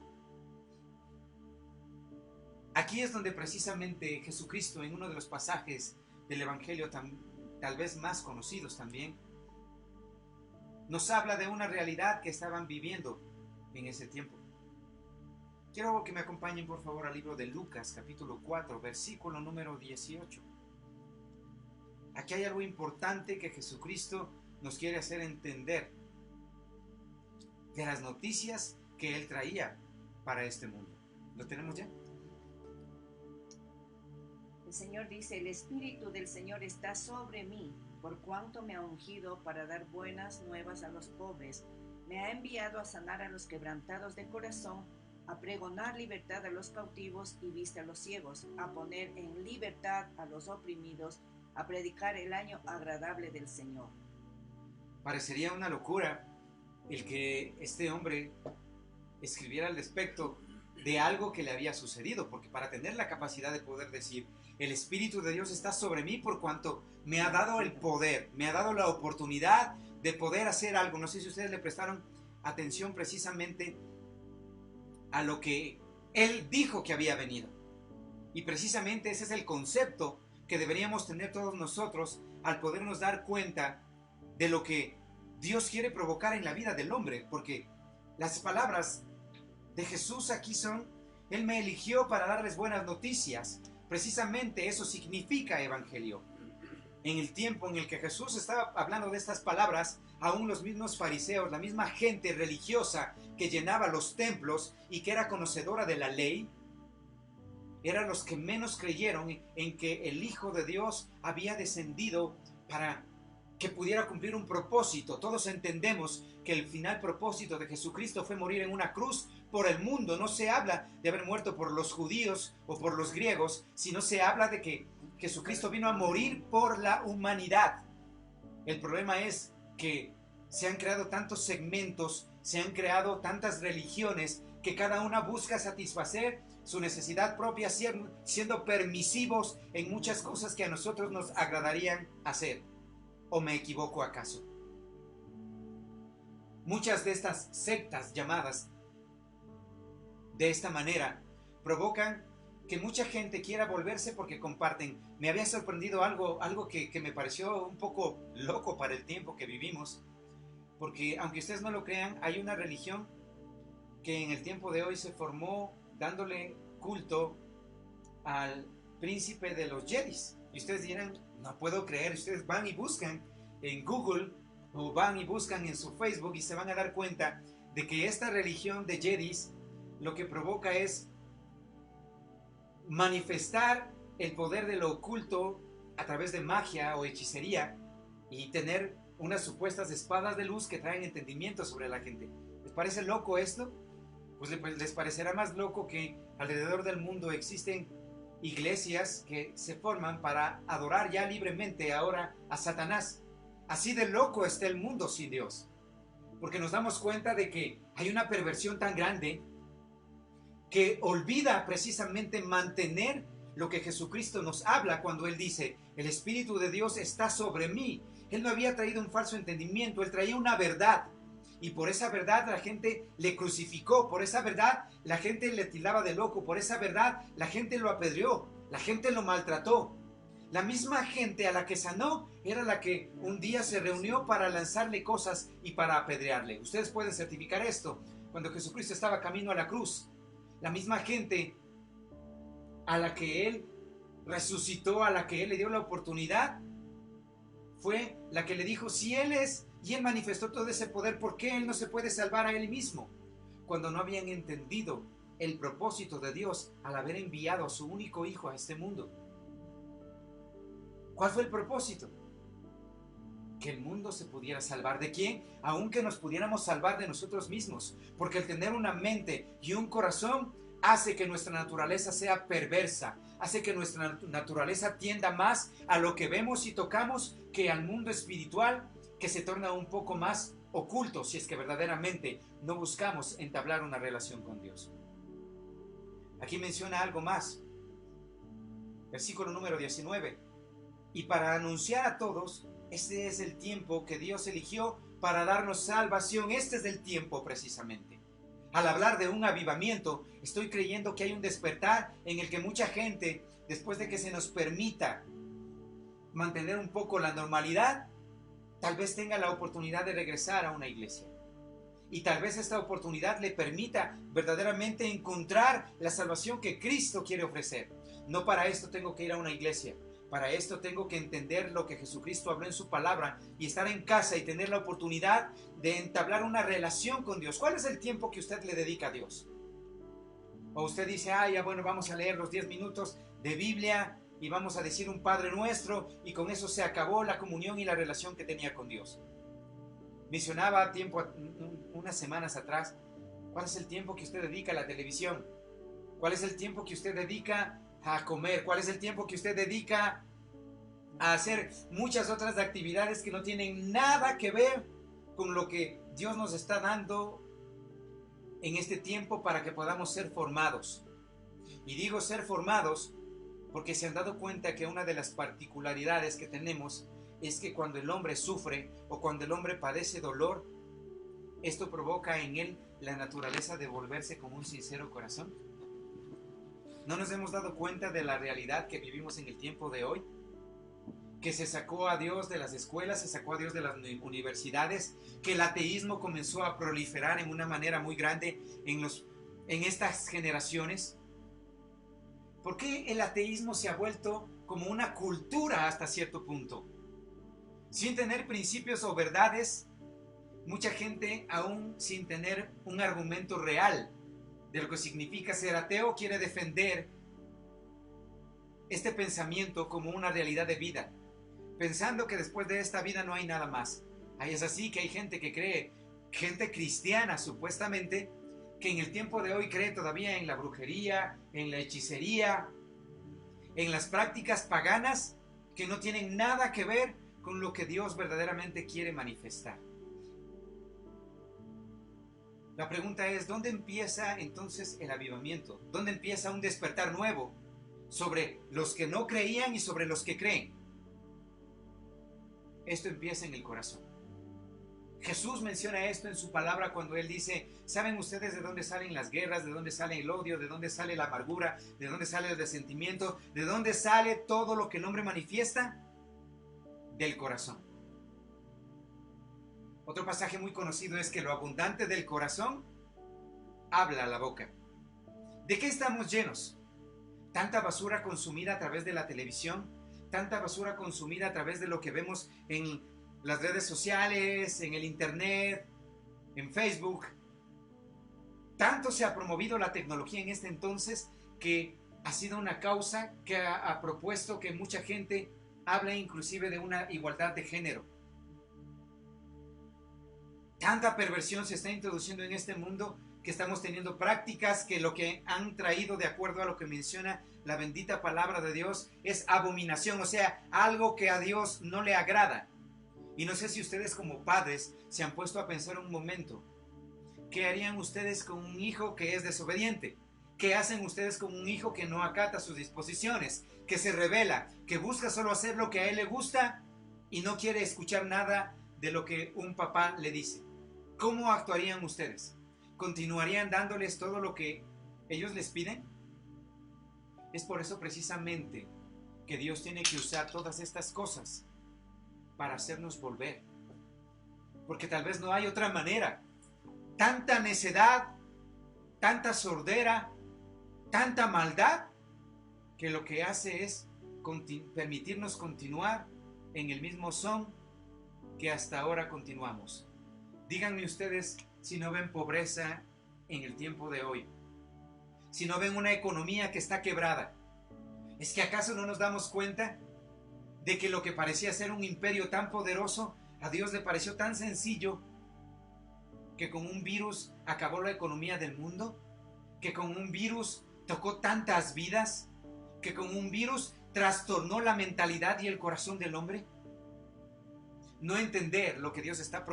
Aquí es donde precisamente Jesucristo, en uno de los pasajes del Evangelio tal vez más conocidos también, nos habla de una realidad que estaban viviendo en ese tiempo. Quiero que me acompañen por favor al libro de Lucas, capítulo 4, versículo número 18. Aquí hay algo importante que Jesucristo nos quiere hacer entender de las noticias que Él traía para este mundo. ¿Lo tenemos ya? El Señor dice, el Espíritu del Señor está sobre mí, por cuanto me ha ungido para dar buenas nuevas a los pobres. Me ha enviado a sanar a los quebrantados de corazón, a pregonar libertad a los cautivos y vista a los ciegos, a poner en libertad a los oprimidos, a predicar el año agradable del Señor. Parecería una locura el que este hombre escribiera al respecto de algo que le había sucedido, porque para tener la capacidad de poder decir, el Espíritu de Dios está sobre mí por cuanto me ha dado el poder, me ha dado la oportunidad de poder hacer algo. No sé si ustedes le prestaron atención precisamente a lo que Él dijo que había venido. Y precisamente ese es el concepto que deberíamos tener todos nosotros al podernos dar cuenta de lo que Dios quiere provocar en la vida del hombre, porque las palabras de Jesús aquí son, Él me eligió para darles buenas noticias. Precisamente eso significa evangelio. En el tiempo en el que Jesús estaba hablando de estas palabras, aún los mismos fariseos, la misma gente religiosa que llenaba los templos y que era conocedora de la ley, eran los que menos creyeron en que el Hijo de Dios había descendido para que pudiera cumplir un propósito. Todos entendemos que el final propósito de Jesucristo fue morir en una cruz por el mundo. No se habla de haber muerto por los judíos o por los griegos, sino se habla de que Jesucristo vino a morir por la humanidad. El problema es que se han creado tantos segmentos, se han creado tantas religiones que cada una busca satisfacer su necesidad propia, siendo permisivos en muchas cosas que a nosotros nos agradarían hacer. ¿O me equivoco acaso? Muchas de estas sectas llamadas de esta manera provocan que mucha gente quiera volverse porque comparten. Me había sorprendido algo que me pareció un poco loco para el tiempo que vivimos, porque aunque ustedes no lo crean, hay una religión que en el tiempo de hoy se formó dándole culto al príncipe de los Jedis. Y ustedes dirán, no puedo creer. Ustedes van y buscan en Google o van y buscan en su Facebook y se van a dar cuenta de que esta religión de Jedis lo que provoca es manifestar el poder de lo oculto a través de magia o hechicería y tener unas supuestas espadas de luz que traen entendimiento sobre la gente. ¿Les parece loco esto? Pues les parecerá más loco que alrededor del mundo existen iglesias que se forman para adorar ya libremente ahora a Satanás. Así de loco está el mundo sin Dios, porque nos damos cuenta de que hay una perversión tan grande que olvida precisamente mantener lo que Jesucristo nos habla cuando Él dice, el Espíritu de Dios está sobre mí. Él no había traído un falso entendimiento, Él traía una verdad. Y por esa verdad la gente le crucificó, por esa verdad la gente le tildaba de loco, por esa verdad la gente lo apedreó, la gente lo maltrató. La misma gente a la que sanó era la que un día se reunió para lanzarle cosas y para apedrearle. Ustedes pueden certificar esto. Cuando Jesucristo estaba camino a la cruz, la misma gente a la que Él resucitó, a la que Él le dio la oportunidad, fue la que le dijo, si Él es, y Él manifestó todo ese poder, ¿por qué Él no se puede salvar a Él mismo? Cuando no habían entendido el propósito de Dios al haber enviado a su único Hijo a este mundo. ¿Cuál fue el propósito? que el mundo se pudiera salvar. ¿De quién? Aunque nos pudiéramos salvar de nosotros mismos. Porque el tener una mente y un corazón hace que nuestra naturaleza sea perversa, hace que nuestra naturaleza tienda más a lo que vemos y tocamos que al mundo espiritual, que se torna un poco más oculto si es que verdaderamente no buscamos entablar una relación con Dios. Aquí menciona algo más. Versículo número 19. Y para anunciar a todos, este es el tiempo que Dios eligió para darnos salvación. Este es el tiempo precisamente. Al hablar de un avivamiento, estoy creyendo que hay un despertar en el que mucha gente, después de que se nos permita mantener un poco la normalidad, tal vez tenga la oportunidad de regresar a una iglesia. Y tal vez esta oportunidad le permita verdaderamente encontrar la salvación que Cristo quiere ofrecer. No para esto tengo que ir a una iglesia. Para esto tengo que entender lo que Jesucristo habló en su palabra y estar en casa y tener la oportunidad de entablar una relación con Dios. ¿Cuál es el tiempo que usted le dedica a Dios? O usted dice, ya bueno, vamos a leer los 10 minutos de Biblia y vamos a decir un Padre Nuestro y con eso se acabó la comunión y la relación que tenía con Dios. Mencionaba unas semanas atrás, ¿cuál es el tiempo que usted dedica a la televisión? ¿Cuál es el tiempo que usted dedica a comer? ¿Cuál es el tiempo que usted dedica a hacer muchas otras actividades que no tienen nada que ver con lo que Dios nos está dando en este tiempo para que podamos ser formados? Y digo ser formados porque se han dado cuenta que una de las particularidades que tenemos es que cuando el hombre sufre o cuando el hombre padece dolor, esto provoca en él la naturaleza de volverse con un sincero corazón. ¿No nos hemos dado cuenta de la realidad que vivimos en el tiempo de hoy? Que se sacó a Dios de las escuelas, se sacó a Dios de las universidades, que el ateísmo comenzó a proliferar en una manera muy grande en estas generaciones. ¿Por qué el ateísmo se ha vuelto como una cultura hasta cierto punto? Sin tener principios o verdades, mucha gente aún sin tener un argumento real de lo que significa ser ateo, quiere defender este pensamiento como una realidad de vida, pensando que después de esta vida no hay nada más. Ahí es así que hay gente que cree, gente cristiana supuestamente, que en el tiempo de hoy cree todavía en la brujería, en la hechicería, en las prácticas paganas que no tienen nada que ver con lo que Dios verdaderamente quiere manifestar. La pregunta es, ¿dónde empieza entonces el avivamiento? ¿Dónde empieza un despertar nuevo sobre los que no creían y sobre los que creen? Esto empieza en el corazón. Jesús menciona esto en su palabra cuando Él dice, ¿saben ustedes de dónde salen las guerras? ¿De dónde sale el odio? ¿De dónde sale la amargura? ¿De dónde sale el resentimiento? ¿De dónde sale todo lo que el hombre manifiesta? Del corazón. Otro pasaje muy conocido es que lo abundante del corazón habla la boca. ¿De qué estamos llenos? Tanta basura consumida a través de la televisión, tanta basura consumida a través de lo que vemos en las redes sociales, en el internet, en Facebook. Tanto se ha promovido la tecnología en este entonces que ha sido una causa que ha propuesto que mucha gente hable inclusive de una igualdad de género. Tanta perversión se está introduciendo en este mundo que estamos teniendo prácticas que lo que han traído, de acuerdo a lo que menciona la bendita palabra de Dios, es abominación, o sea, algo que a Dios no le agrada. Y no sé si ustedes como padres se han puesto a pensar un momento, ¿qué harían ustedes con un hijo que es desobediente? ¿Qué hacen ustedes con un hijo que no acata sus disposiciones, que se rebela, que busca solo hacer lo que a él le gusta y no quiere escuchar nada de lo que un papá le dice? ¿Cómo actuarían ustedes? ¿Continuarían dándoles todo lo que ellos les piden? Es por eso precisamente que Dios tiene que usar todas estas cosas para hacernos volver. Porque tal vez no hay otra manera. Tanta necedad, tanta sordera, tanta maldad, que lo que hace es permitirnos continuar en el mismo son que hasta ahora continuamos. Díganme ustedes si no ven pobreza en el tiempo de hoy, si no ven una economía que está quebrada. ¿Es que acaso no nos damos cuenta de que lo que parecía ser un imperio tan poderoso A Dios le pareció tan sencillo que con un virus acabó la economía del mundo, que con un virus tocó tantas vidas, que con un virus trastornó la mentalidad y el corazón del hombre. No entender lo que Dios está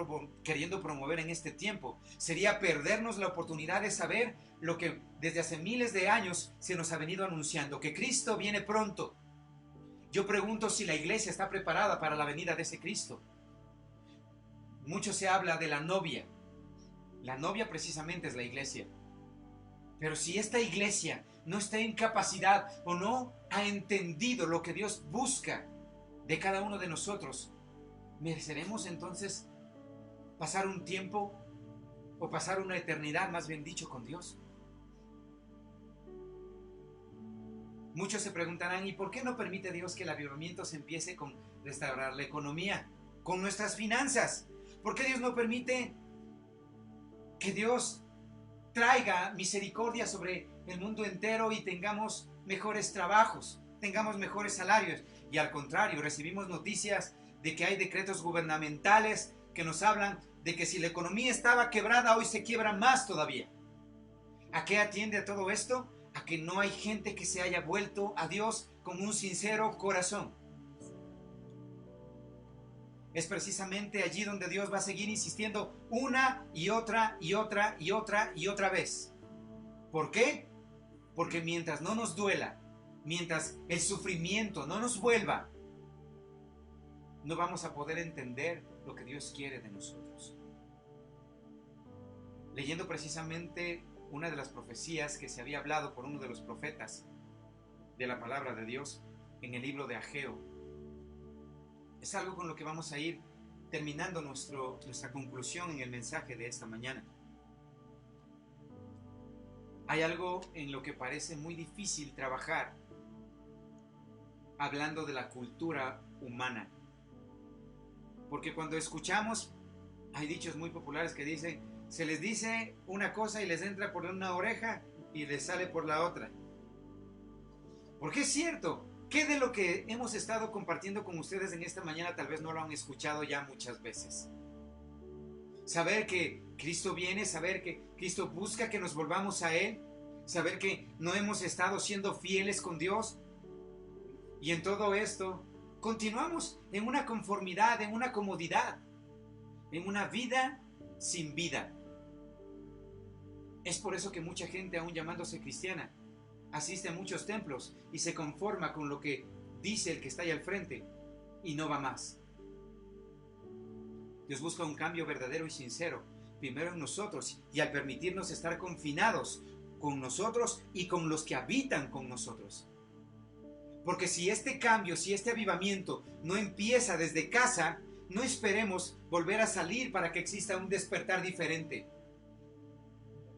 queriendo promover en este tiempo sería perdernos la oportunidad de saber lo que desde hace miles de años se nos ha venido anunciando, que Cristo viene pronto. Yo pregunto si la iglesia está preparada para la venida de ese Cristo. Mucho se habla de la novia. La novia precisamente es la iglesia. Pero si esta iglesia no está en capacidad o no ha entendido lo que Dios busca de cada uno de nosotros, ¿mereceremos entonces pasar un tiempo o pasar una eternidad, más bien dicho, con Dios? Muchos se preguntarán, ¿y por qué no permite Dios que el avivamiento se empiece con restaurar la economía, con nuestras finanzas? ¿Por qué Dios no permite que Dios traiga misericordia sobre el mundo entero y tengamos mejores trabajos, tengamos mejores salarios? Y al contrario, recibimos noticias de que hay decretos gubernamentales que nos hablan de que si la economía estaba quebrada, hoy se quiebra más todavía. ¿A qué atiende a todo esto? A que no hay gente que se haya vuelto a Dios con un sincero corazón. Es precisamente allí donde Dios va a seguir insistiendo una y otra y otra y otra y otra vez. ¿Por qué? Porque mientras no nos duela, mientras el sufrimiento no nos vuelva, no vamos a poder entender lo que Dios quiere de nosotros. Leyendo precisamente una de las profecías que se había hablado por uno de los profetas de la palabra de Dios en el libro de Ageo, es algo con lo que vamos a ir terminando nuestra conclusión en el mensaje de esta mañana. Hay algo en lo que parece muy difícil trabajar hablando de la cultura humana. Porque cuando escuchamos, hay dichos muy populares que dicen, se les dice una cosa y les entra por una oreja y les sale por la otra. Porque es cierto, ¿qué de lo que hemos estado compartiendo con ustedes en esta mañana tal vez no lo han escuchado ya muchas veces? Saber que Cristo viene, saber que Cristo busca que nos volvamos a Él, saber que no hemos estado siendo fieles con Dios. Y en todo esto continuamos en una conformidad, en una comodidad, en una vida sin vida. Es por eso que mucha gente, aún llamándose cristiana, asiste a muchos templos y se conforma con lo que dice el que está ahí al frente y no va más. Dios busca un cambio verdadero y sincero, primero en nosotros, y al permitirnos estar confinados con nosotros y con los que habitan con nosotros. Porque si este cambio, si este avivamiento no empieza desde casa, no esperemos volver a salir para que exista un despertar diferente.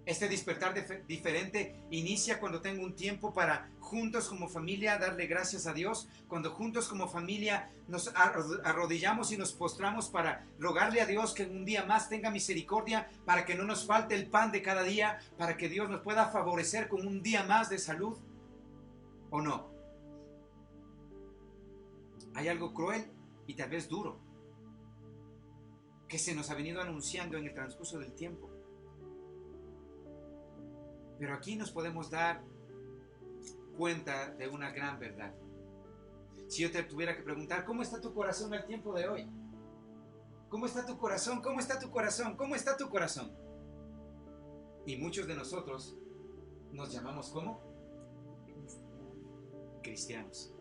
Este despertar diferente inicia cuando tengo un tiempo para juntos como familia darle gracias a Dios, cuando juntos como familia nos arrodillamos y nos postramos para rogarle a Dios que en un día más tenga misericordia, para que no nos falte el pan de cada día, para que Dios nos pueda favorecer con un día más de salud, ¿o no? Hay algo cruel y tal vez duro que se nos ha venido anunciando en el transcurso del tiempo. Pero aquí nos podemos dar cuenta de una gran verdad. Si yo te tuviera que preguntar, ¿cómo está tu corazón al tiempo de hoy? ¿Cómo está tu corazón? ¿Cómo está tu corazón? ¿Cómo está tu corazón? Y muchos de nosotros nos llamamos ¿cómo? Cristianos.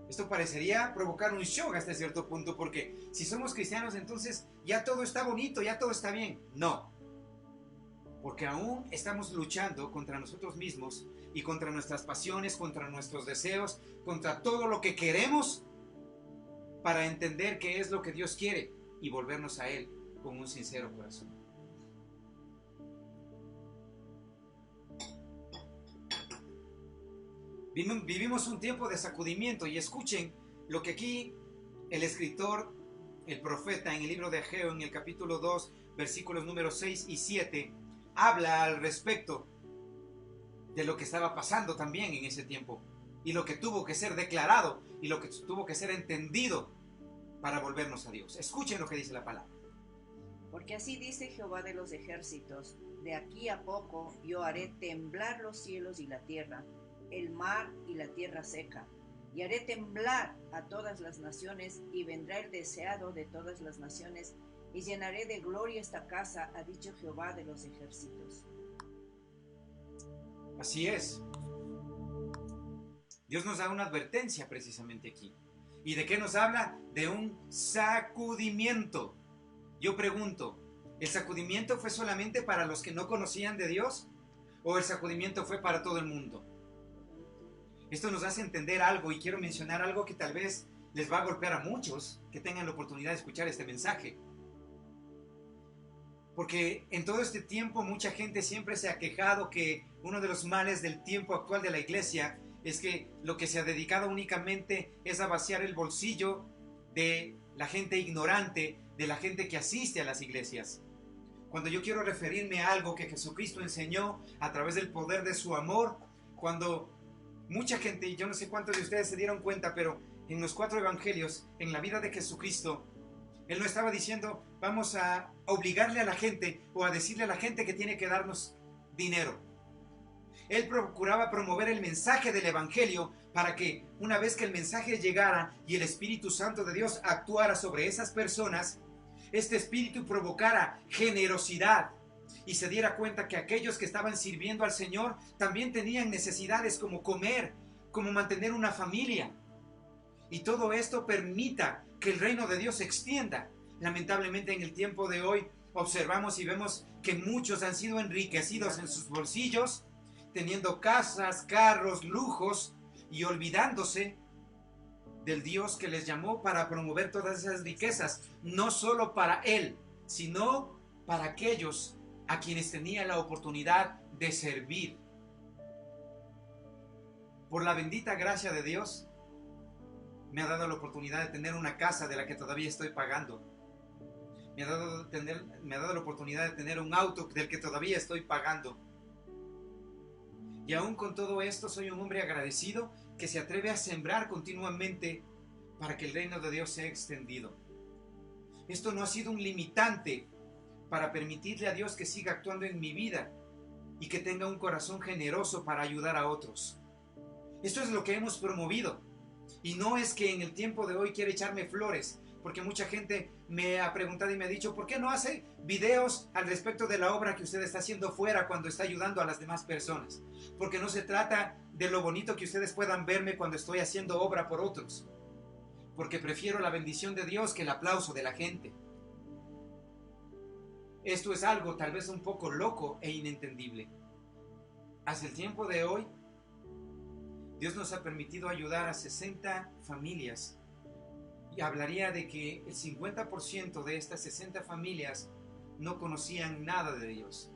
Esto parecería provocar un shock hasta cierto punto, porque si somos cristianos entonces ya todo está bonito, ya todo está bien. No. Porque aún estamos luchando contra nosotros mismos y contra nuestras pasiones, contra nuestros deseos, contra todo lo que queremos para entender qué es lo que Dios quiere y volvernos a Él con un sincero corazón. Vivimos un tiempo de sacudimiento y escuchen lo que aquí el escritor, el profeta en el libro de Ageo, en el capítulo 2, versículos números 6 y 7, habla al respecto de lo que estaba pasando también en ese tiempo y lo que tuvo que ser declarado y lo que tuvo que ser entendido para volvernos a Dios. Escuchen lo que dice la palabra. Porque así dice Jehová de los ejércitos: de aquí a poco yo haré temblar los cielos y la tierra, el mar y la tierra seca, y haré temblar a todas las naciones, y vendrá el deseado de todas las naciones, y llenaré de gloria esta casa, ha dicho Jehová de los ejércitos. Así es. Dios nos da una advertencia precisamente aquí. ¿Y de qué nos habla? De un sacudimiento. Yo pregunto, ¿el sacudimiento fue solamente para los que no conocían de Dios? ¿O el sacudimiento fue para todo el mundo? Esto nos hace entender algo, y quiero mencionar algo que tal vez les va a golpear a muchos que tengan la oportunidad de escuchar este mensaje. Porque en todo este tiempo mucha gente siempre se ha quejado que uno de los males del tiempo actual de la iglesia es que lo que se ha dedicado únicamente es a vaciar el bolsillo de la gente ignorante, de la gente que asiste a las iglesias. Cuando yo quiero referirme a algo que Jesucristo enseñó a través del poder de su amor, cuando mucha gente, y yo no sé cuántos de ustedes se dieron cuenta, pero en los 4 evangelios, en la vida de Jesucristo, Él no estaba diciendo, vamos a obligarle a la gente o a decirle a la gente que tiene que darnos dinero. Él procuraba promover el mensaje del evangelio para que una vez que el mensaje llegara y el Espíritu Santo de Dios actuara sobre esas personas, este espíritu provocara generosidad y se diera cuenta que aquellos que estaban sirviendo al Señor también tenían necesidades como comer, como mantener una familia. Y todo esto permita que el reino de Dios se extienda. Lamentablemente en el tiempo de hoy observamos y vemos que muchos han sido enriquecidos en sus bolsillos, teniendo casas, carros, lujos, y olvidándose del Dios que les llamó para promover todas esas riquezas, no solo para Él, sino para aquellos a quienes tenía la oportunidad de servir. Por la bendita gracia de Dios, me ha dado la oportunidad de tener una casa de la que todavía estoy pagando. Me ha dado la oportunidad de tener un auto del que todavía estoy pagando. Y aún con todo esto soy un hombre agradecido que se atreve a sembrar continuamente para que el reino de Dios sea extendido. Esto no ha sido un limitante para permitirle a Dios que siga actuando en mi vida y que tenga un corazón generoso para ayudar a otros. Esto es lo que hemos promovido. Y no es que en el tiempo de hoy quiera echarme flores, porque mucha gente me ha preguntado y me ha dicho, ¿por qué no hace videos al respecto de la obra que usted está haciendo fuera cuando está ayudando a las demás personas? Porque no se trata de lo bonito que ustedes puedan verme cuando estoy haciendo obra por otros, porque prefiero la bendición de Dios que el aplauso de la gente. Esto es algo tal vez un poco loco e inentendible. Hasta el tiempo de hoy, Dios nos ha permitido ayudar a 60 familias. Y hablaría de que el 50% de estas 60 familias no conocían nada de Dios.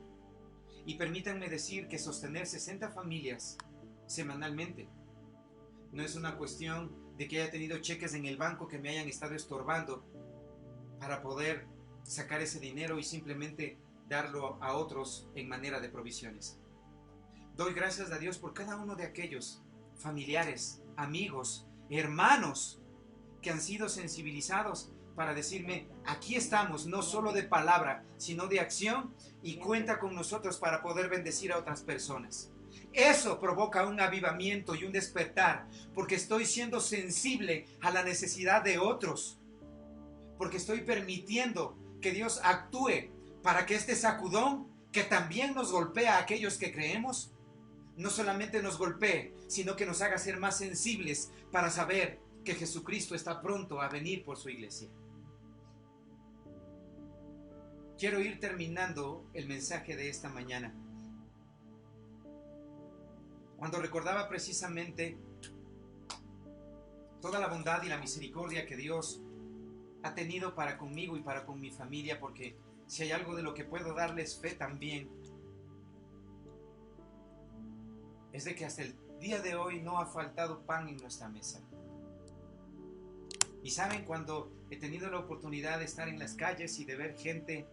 Y permítanme decir que sostener 60 familias semanalmente no es una cuestión de que haya tenido cheques en el banco que me hayan estado estorbando para poder sacar ese dinero y simplemente darlo a otros en manera de provisiones. Doy gracias a Dios por cada uno de aquellos familiares, amigos, hermanos que han sido sensibilizados para decirme, aquí estamos, no solo de palabra, sino de acción, y cuenta con nosotros para poder bendecir a otras personas. Eso provoca un avivamiento y un despertar, porque estoy siendo sensible a la necesidad de otros, porque estoy permitiendo que Dios actúe para que este sacudón, que también nos golpea a aquellos que creemos, no solamente nos golpee, sino que nos haga ser más sensibles para saber que Jesucristo está pronto a venir por su iglesia. Quiero ir terminando el mensaje de esta mañana, cuando recordaba precisamente toda la bondad y la misericordia que Dios ha tenido para conmigo y para con mi familia, porque si hay algo de lo que puedo darles fe también, es de que hasta el día de hoy no ha faltado pan en nuestra mesa. Y saben, cuando he tenido la oportunidad de estar en las calles y de ver gente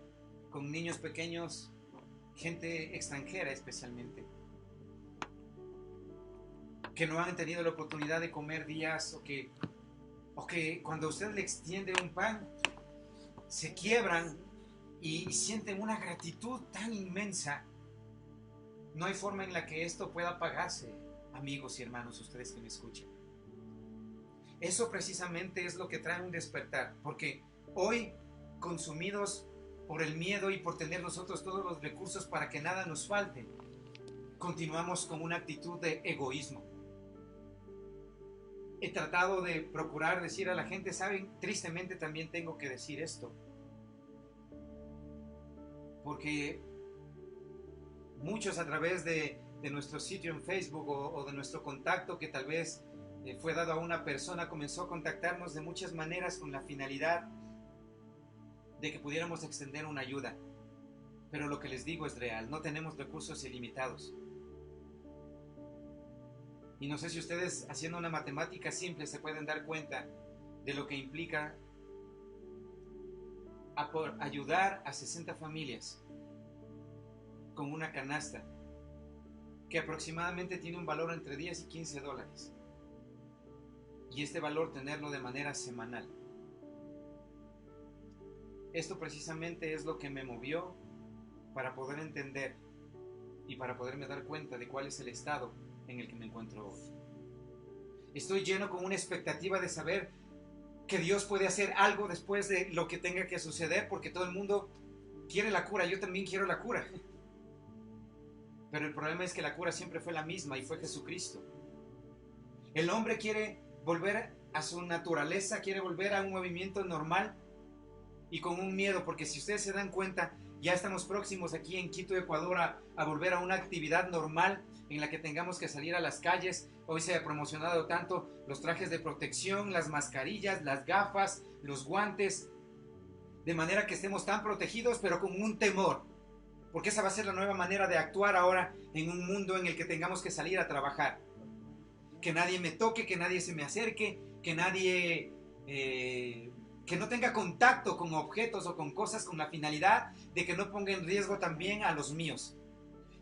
con niños pequeños, gente extranjera especialmente, que no han tenido la oportunidad de comer días o que cuando usted le extiende un pan, se quiebran y sienten una gratitud tan inmensa. No hay forma en la que esto pueda pagarse, amigos y hermanos, ustedes que me escuchan. Eso precisamente es lo que trae un despertar, porque hoy, consumidos por el miedo y por tener nosotros todos los recursos para que nada nos falte, continuamos con una actitud de egoísmo. He tratado de procurar decir a la gente, saben, tristemente también tengo que decir esto, porque muchos a través de nuestro sitio en Facebook o de nuestro contacto que tal vez fue dado a una persona, comenzó a contactarnos de muchas maneras con la finalidad de que pudiéramos extender una ayuda. Pero lo que les digo es real, no tenemos recursos ilimitados. Y no sé si ustedes, haciendo una matemática simple, se pueden dar cuenta de lo que implica ayudar a 60 familias con una canasta que aproximadamente tiene un valor entre 10 y 15 dólares. Y este valor tenerlo de manera semanal. Esto precisamente es lo que me movió para poder entender y para poderme dar cuenta de cuál es el estado en el que me encuentro hoy. Estoy lleno con una expectativa de saber que Dios puede hacer algo después de lo que tenga que suceder, porque todo el mundo quiere la cura, yo también quiero la cura. Pero el problema es que la cura siempre fue la misma y fue Jesucristo. El hombre quiere volver a su naturaleza, quiere volver a un movimiento normal y con un miedo, porque si ustedes se dan cuenta, ya estamos próximos aquí en Quito, Ecuador, a volver a una actividad normal en la que tengamos que salir a las calles. Hoy se ha promocionado tanto los trajes de protección, las mascarillas, las gafas, los guantes, de manera que estemos tan protegidos, pero con un temor, porque esa va a ser la nueva manera de actuar ahora en un mundo en el que tengamos que salir a trabajar. Que nadie me toque, que nadie se me acerque, que nadie... que no tenga contacto con objetos o con cosas con la finalidad de que no ponga en riesgo también a los míos.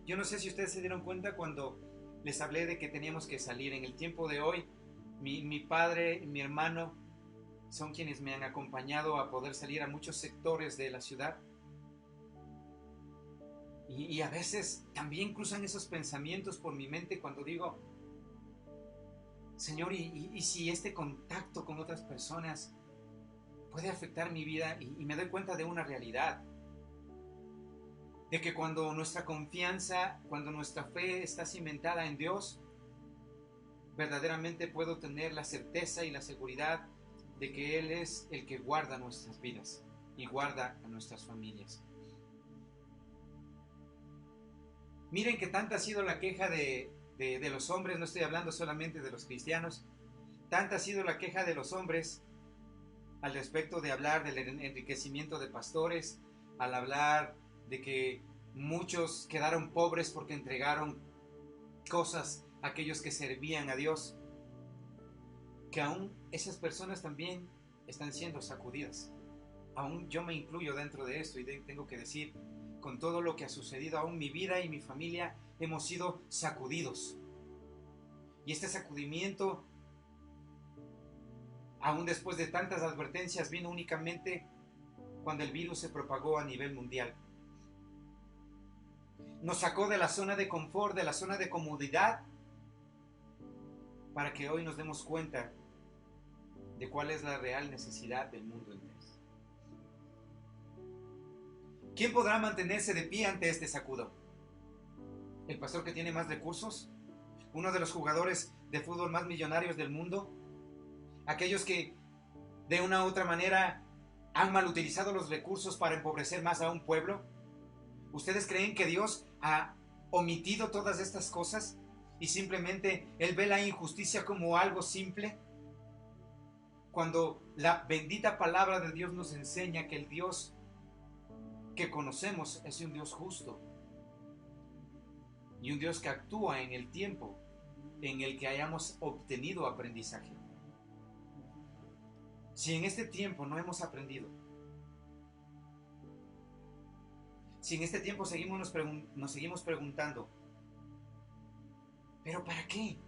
Yo no sé si ustedes se dieron cuenta cuando les hablé de que teníamos que salir. En el tiempo de hoy, mi padre y mi hermano son quienes me han acompañado a poder salir a muchos sectores de la ciudad. Y a veces también cruzan esos pensamientos por mi mente cuando digo, Señor, ¿y si este contacto con otras personas puede afectar mi vida? Y me doy cuenta de una realidad, de que cuando nuestra confianza, cuando nuestra fe está cimentada en Dios, verdaderamente puedo tener la certeza y la seguridad de que Él es el que guarda nuestras vidas y guarda a nuestras familias. Miren que tanta ha sido la queja de los hombres, no estoy hablando solamente de los cristianos, tanta ha sido la queja de los hombres al respecto de hablar del enriquecimiento de pastores, al hablar de que muchos quedaron pobres porque entregaron cosas a aquellos que servían a Dios, que aún esas personas también están siendo sacudidas. Aún yo me incluyo dentro de esto y tengo que decir, con todo lo que ha sucedido, aún mi vida y mi familia hemos sido sacudidos. Y este sacudimiento, aún después de tantas advertencias, vino únicamente cuando el virus se propagó a nivel mundial. Nos sacó de la zona de confort, de la zona de comodidad, para que hoy nos demos cuenta de cuál es la real necesidad del mundo entero. ¿Quién podrá mantenerse de pie ante este sacudón? ¿El pastor que tiene más recursos? ¿Uno de los jugadores de fútbol más millonarios del mundo? ¿Aquellos que de una u otra manera han mal utilizado los recursos para empobrecer más a un pueblo? ¿Ustedes creen que Dios ha omitido todas estas cosas y simplemente Él ve la injusticia como algo simple? Cuando la bendita palabra de Dios nos enseña que el Dios que conocemos es un Dios justo y un Dios que actúa en el tiempo en el que hayamos obtenido aprendizaje. Si en este tiempo no hemos aprendido, si en este tiempo nos seguimos preguntando, ¿pero para qué?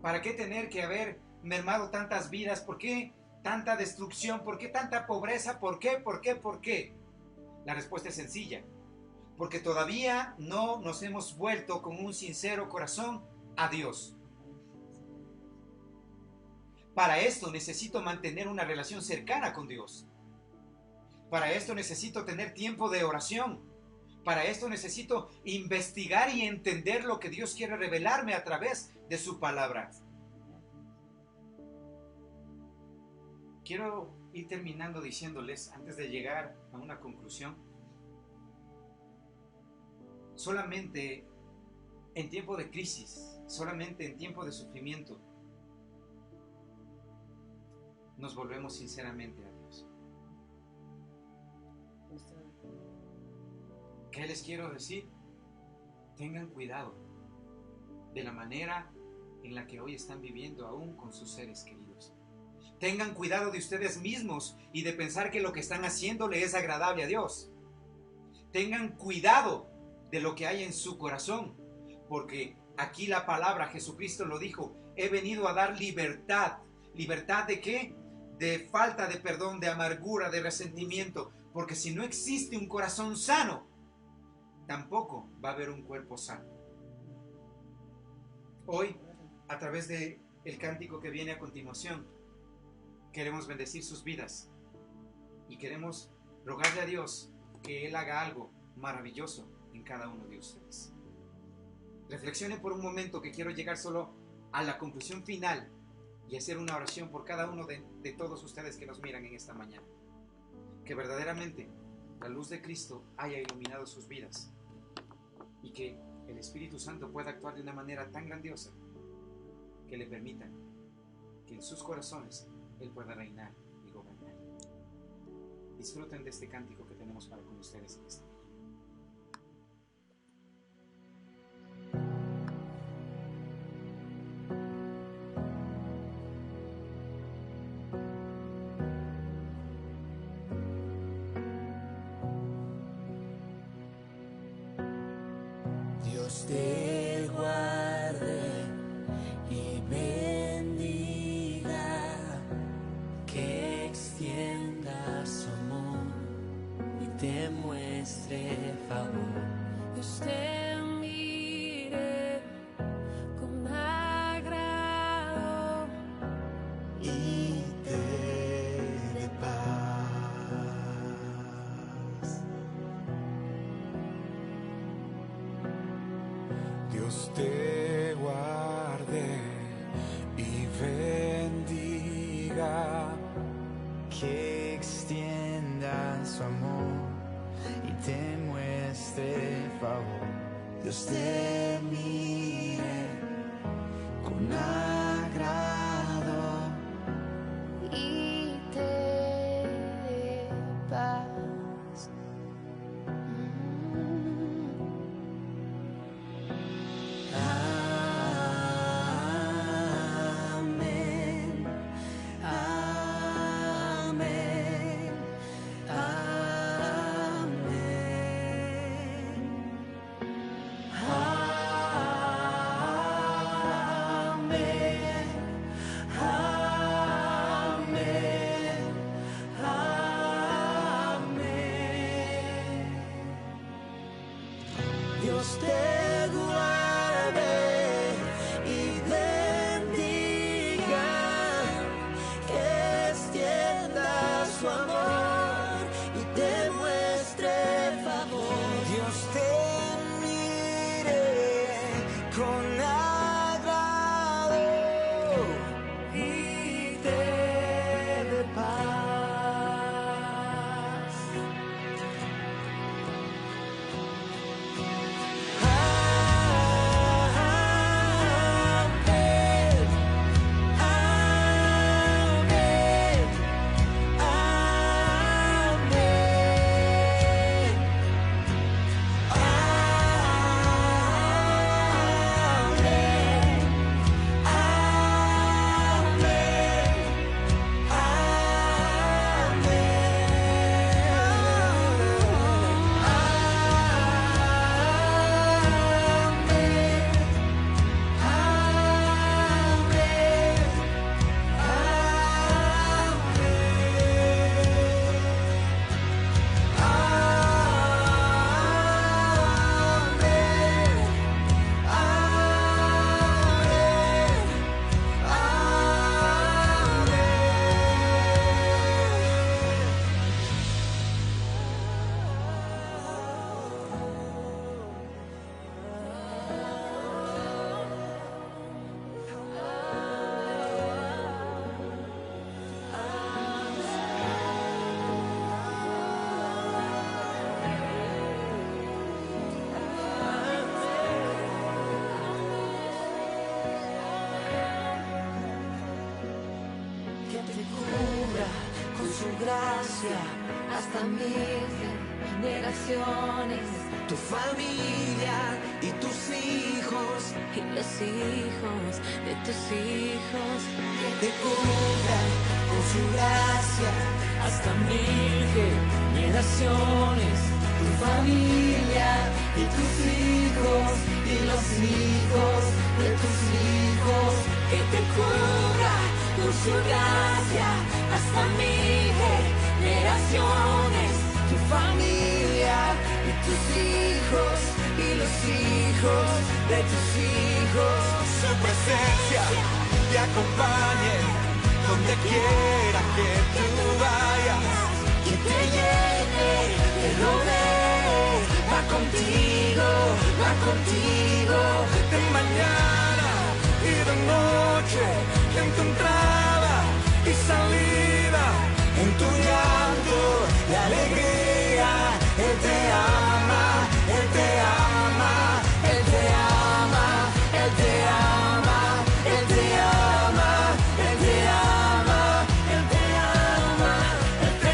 ¿Para qué tener que haber mermado tantas vidas? ¿Por qué tanta destrucción? ¿Por qué tanta pobreza? ¿Por qué? ¿Por qué? ¿Por qué? La respuesta es sencilla. Porque todavía no nos hemos vuelto con un sincero corazón a Dios. Para esto necesito mantener una relación cercana con Dios. Para esto necesito tener tiempo de oración. Para esto necesito investigar y entender lo que Dios quiere revelarme a través de su palabra. Quiero ir terminando diciéndoles, antes de llegar a una conclusión, solamente en tiempo de crisis, solamente en tiempo de sufrimiento, nos volvemos sinceramente a Dios. ¿Qué les quiero decir? Tengan cuidado de la manera en la que hoy están viviendo aún con sus seres queridos. Tengan cuidado de ustedes mismos y de pensar que lo que están haciendo le es agradable a Dios. Tengan cuidado de lo que hay en su corazón, porque aquí la palabra, Jesucristo lo dijo, he venido a dar libertad. ¿Libertad de qué? De falta de perdón, de amargura, de resentimiento, porque si no existe un corazón sano, tampoco va a haber un cuerpo sano. Hoy, a través del cántico que viene a continuación, queremos bendecir sus vidas y queremos rogarle a Dios que Él haga algo maravilloso en cada uno de ustedes. Reflexionen por un momento, que quiero llegar solo a la conclusión final y hacer una oración por cada uno de todos ustedes que nos miran en esta mañana. Que verdaderamente la luz de Cristo haya iluminado sus vidas y que el Espíritu Santo pueda actuar de una manera tan grandiosa que le permitan que en sus corazones Él pueda reinar y gobernar. Disfruten de este cántico que tenemos para con ustedes en esta mañana. Dios te guarde y bendiga, que extienda su amor y te muestre favor. Dios te mire con agrado y te dé paz. Dios te guarde y bendiga, que extienda su amor y te muestre favor. Dios te mire con agrado y te dé paz. Amén, amén, amén, amén, amén, amén. Dios te guarde y bendiga, que extienda su amor y te muestre favor. Dios te mire con agrado y te dé paz. Amén, amén, amén, amén, gracia hasta 1000 generaciones, tu familia y tus hijos y los hijos de tus hijos, que te cubran con su gracia hasta 1000 generaciones, tu familia y tus hijos y los hijos de tus hijos, que te cubra con su gracia hasta 1000 generaciones, tu familia y tus hijos y los hijos de tus hijos. Su presencia te acompañe donde quiera que tú vayas, que te llene, te rodee, va contigo de mañana y de noche, en tu entrada y salida, en tu llanto y alegría. Él te ama, Él te ama, Él te ama, Él te ama, Él te ama, Él te ama, Él te ama, Él te ama, Él te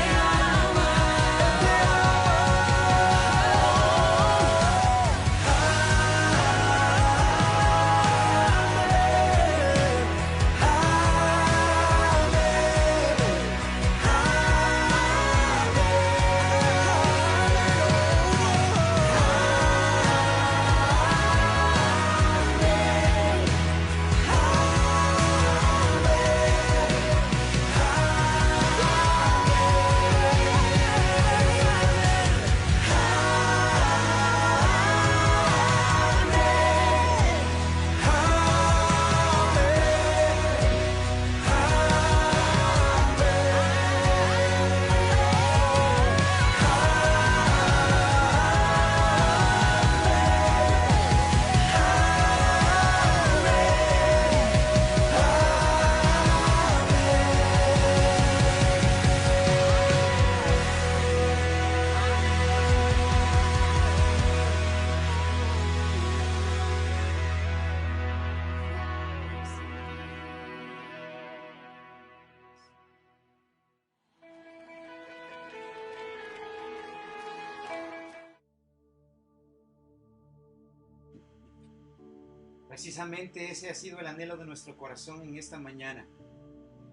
Precisamente ese ha sido el anhelo de nuestro corazón en esta mañana.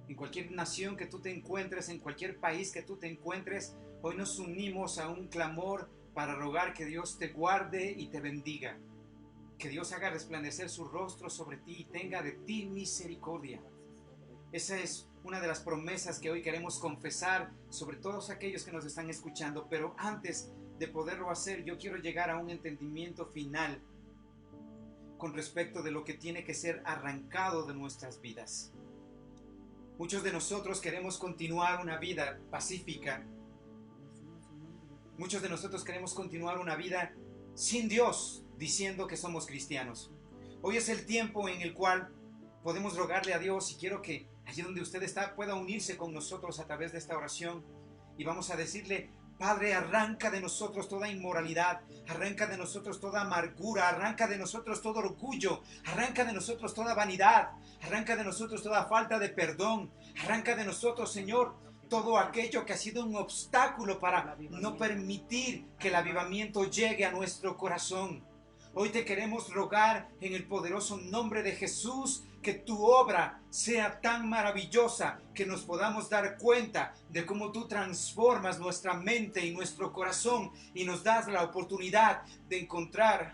En cualquier nación que tú te encuentres, en cualquier país que tú te encuentres, hoy nos unimos a un clamor para rogar que Dios te guarde y te bendiga. Que Dios haga resplandecer su rostro sobre ti y tenga de ti misericordia. Esa es una de las promesas que hoy queremos confesar sobre todos aquellos que nos están escuchando. Pero antes de poderlo hacer, yo quiero llegar a un entendimiento final con respecto de lo que tiene que ser arrancado de nuestras vidas. Muchos de nosotros queremos continuar una vida pacífica. Muchos de nosotros queremos continuar una vida sin Dios, diciendo que somos cristianos. Hoy es el tiempo en el cual podemos rogarle a Dios, y quiero que allí donde usted está pueda unirse con nosotros a través de esta oración, y vamos a decirle: Padre, arranca de nosotros toda inmoralidad, arranca de nosotros toda amargura, arranca de nosotros todo orgullo, arranca de nosotros toda vanidad, arranca de nosotros toda falta de perdón, arranca de nosotros, Señor, todo aquello que ha sido un obstáculo para no permitir que el avivamiento llegue a nuestro corazón. Hoy te queremos rogar en el poderoso nombre de Jesús que tu obra sea tan maravillosa que nos podamos dar cuenta de cómo tú transformas nuestra mente y nuestro corazón y nos das la oportunidad de encontrar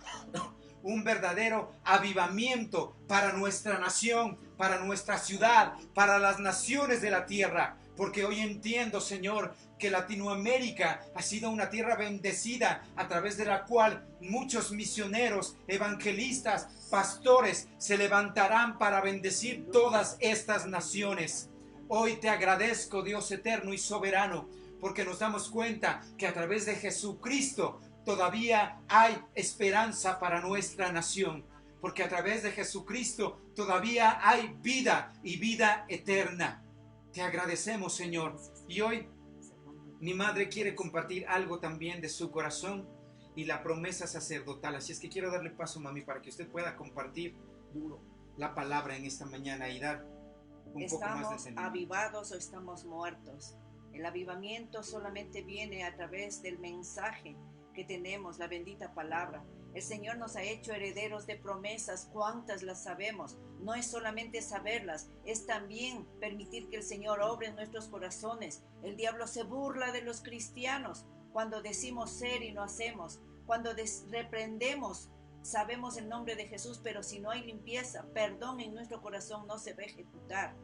un verdadero avivamiento para nuestra nación, para nuestra ciudad, para las naciones de la tierra. Porque hoy entiendo, Señor, que Latinoamérica ha sido una tierra bendecida a través de la cual muchos misioneros, evangelistas, pastores se levantarán para bendecir todas estas naciones. Hoy te agradezco, Dios eterno y soberano, porque nos damos cuenta que a través de Jesucristo todavía hay esperanza para nuestra nación, porque a través de Jesucristo todavía hay vida y vida eterna. Te agradecemos, Señor. Y hoy mi madre quiere compartir algo también de su corazón y la promesa sacerdotal. Así es que quiero darle paso, mami, para que usted pueda compartir la palabra en esta mañana y dar un poco más de ¿Estamos entendimiento. avivados o estamos muertos? El avivamiento solamente viene a través del mensaje que tenemos, la bendita palabra. El Señor nos ha hecho herederos de promesas. ¿Cuántas las sabemos? No es solamente saberlas, es también permitir que el Señor obre en nuestros corazones. El diablo se burla de los cristianos cuando decimos ser y no hacemos, cuando reprendemos, sabemos el nombre de Jesús, pero si no hay limpieza, perdón en nuestro corazón, no se va a ejecutar.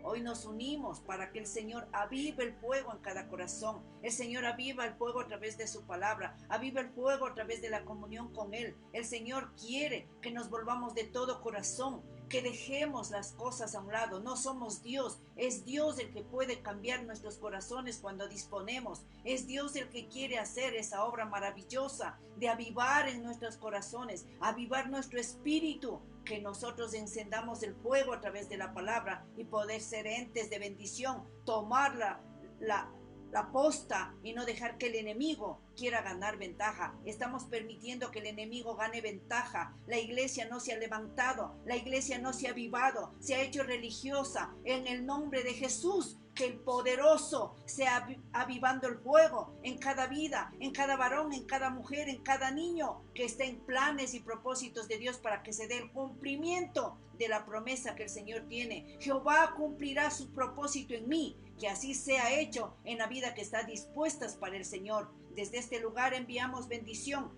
Hoy nos unimos para que el Señor avive el fuego en cada corazón. El Señor aviva el fuego a través de su palabra, aviva el fuego a través de la comunión con Él. El Señor quiere que nos volvamos de todo corazón, que dejemos las cosas a un lado. No somos Dios, es Dios el que puede cambiar nuestros corazones cuando disponemos. Es Dios el que quiere hacer esa obra maravillosa de avivar en nuestros corazones, avivar nuestro espíritu, que nosotros encendamos el fuego a través de la palabra y poder ser entes de bendición, tomar la posta y no dejar que el enemigo quiera ganar ventaja. Estamos permitiendo que el enemigo gane ventaja. La iglesia no se ha levantado, la iglesia no se ha avivado, se ha hecho religiosa. En el nombre de Jesús, que el poderoso sea avivando el fuego en cada vida, en cada varón, en cada mujer, en cada niño que esté en planes y propósitos de Dios para que se dé el cumplimiento de la promesa que el Señor tiene. Jehová cumplirá su propósito en mí, que así sea hecho en la vida que está dispuestas para el Señor. Desde este lugar enviamos bendición,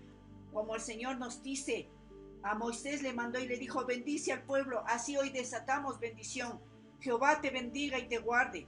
como el Señor nos dice. A Moisés le mandó y le dijo: bendice al pueblo. Así hoy desatamos bendición. Jehová te bendiga y te guarde.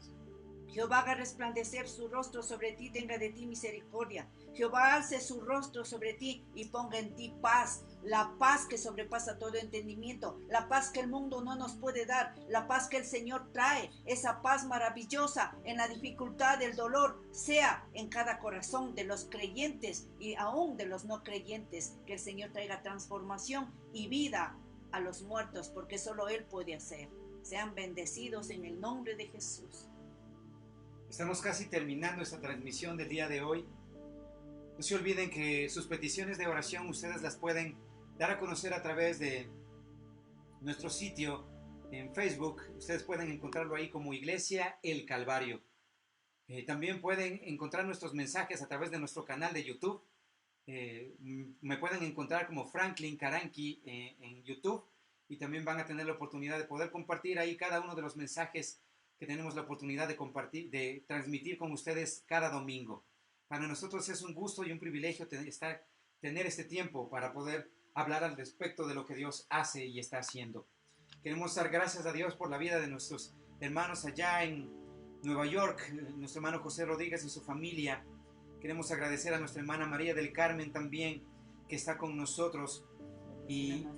Jehová haga resplandecer su rostro sobre ti, tenga de ti misericordia. Jehová alce su rostro sobre ti y ponga en ti paz. La paz que sobrepasa todo entendimiento, la paz que el mundo no nos puede dar, la paz que el Señor trae, esa paz maravillosa en la dificultad, del dolor, sea en cada corazón de los creyentes y aún de los no creyentes. Que el Señor traiga transformación y vida a los muertos, porque solo Él puede hacer. Sean bendecidos en el nombre de Jesús. Estamos casi terminando esta transmisión del día de hoy. No se olviden que sus peticiones de oración ustedes las pueden dar a conocer a través de nuestro sitio en Facebook. Ustedes pueden encontrarlo ahí como Iglesia El Calvario. También pueden encontrar nuestros mensajes a través de nuestro canal de YouTube. Me pueden encontrar como Franklin Caranqui en YouTube, y también van a tener la oportunidad de poder compartir ahí cada uno de los mensajes que tenemos la oportunidad de compartir, de transmitir con ustedes cada domingo. Para nosotros es un gusto y un privilegio tener este tiempo para poder hablar al respecto de lo que Dios hace y está haciendo. Queremos dar gracias a Dios por la vida de nuestros hermanos allá en Nueva York, nuestro hermano José Rodríguez y su familia. Queremos agradecer a nuestra hermana María del Carmen también, que está con nosotros, y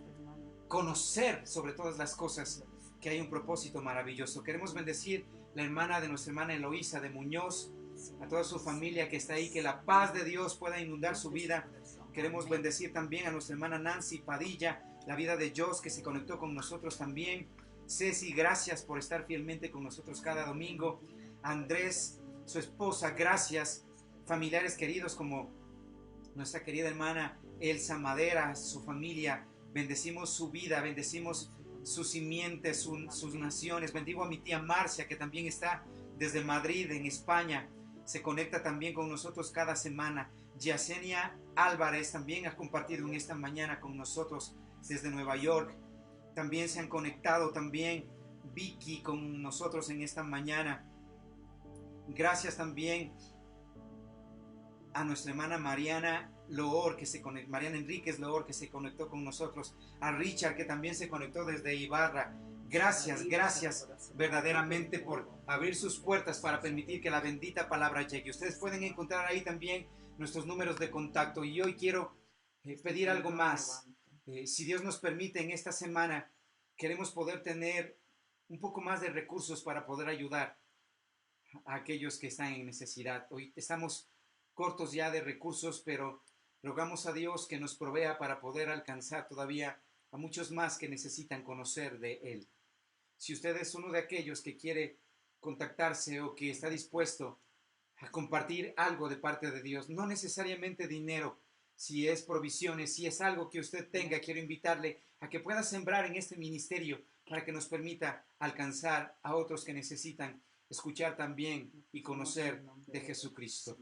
conocer sobre todas las cosas que hay un propósito maravilloso. Queremos bendecir la hermana de nuestra hermana Eloísa de Muñoz, a toda su familia que está ahí, que la paz de Dios pueda inundar su vida. Queremos bendecir también a nuestra hermana Nancy Padilla, la vida de Jos, que se conectó con nosotros también. Ceci, gracias por estar fielmente con nosotros cada domingo. Andrés, su esposa, gracias. Familiares queridos como nuestra querida hermana Elsa Madera, su familia, bendecimos su vida, bendecimos sus simientes, sus naciones. Bendigo a mi tía Marcia, que también está desde Madrid, en España. Se conecta también con nosotros cada semana. Yesenia Álvarez también ha compartido en esta mañana con nosotros desde Nueva York. También se han conectado también Vicky con nosotros en esta mañana. Gracias también a nuestra hermana Mariana Loor, Mariana Enríquez Loor, que se conectó con nosotros, a Richard, que también se conectó desde Ibarra. Gracias verdaderamente por abrir sus puertas para permitir que la bendita palabra llegue. Ustedes pueden encontrar ahí también nuestros números de contacto, y hoy quiero pedir algo más. Si Dios nos permite, en esta semana queremos poder tener un poco más de recursos para poder ayudar a aquellos que están en necesidad. Hoy estamos cortos ya de recursos, pero rogamos a Dios que nos provea para poder alcanzar todavía a muchos más que necesitan conocer de Él. Si usted es uno de aquellos que quiere contactarse o que está dispuesto a compartir algo de parte de Dios, no necesariamente dinero, si es provisiones, si es algo que usted tenga, quiero invitarle a que pueda sembrar en este ministerio para que nos permita alcanzar a otros que necesitan escuchar también y conocer de Jesucristo.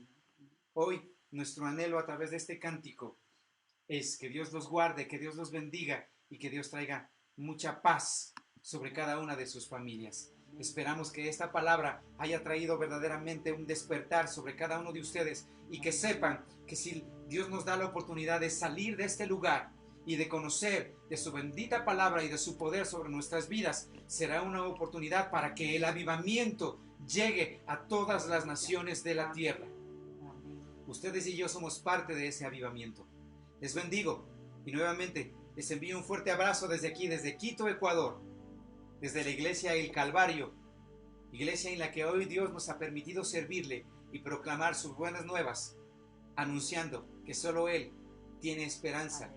Hoy nuestro anhelo a través de este cántico es que Dios los guarde, que Dios los bendiga y que Dios traiga mucha paz sobre cada una de sus familias. Esperamos que esta palabra haya traído verdaderamente un despertar sobre cada uno de ustedes y que sepan que si Dios nos da la oportunidad de salir de este lugar y de conocer de su bendita palabra y de su poder sobre nuestras vidas, será una oportunidad para que el avivamiento llegue a todas las naciones de la tierra. Ustedes y yo somos parte de ese avivamiento. Les bendigo y nuevamente les envío un fuerte abrazo desde aquí, desde Quito, Ecuador, desde la iglesia El Calvario, iglesia en la que hoy Dios nos ha permitido servirle y proclamar sus buenas nuevas, anunciando que solo Él tiene esperanza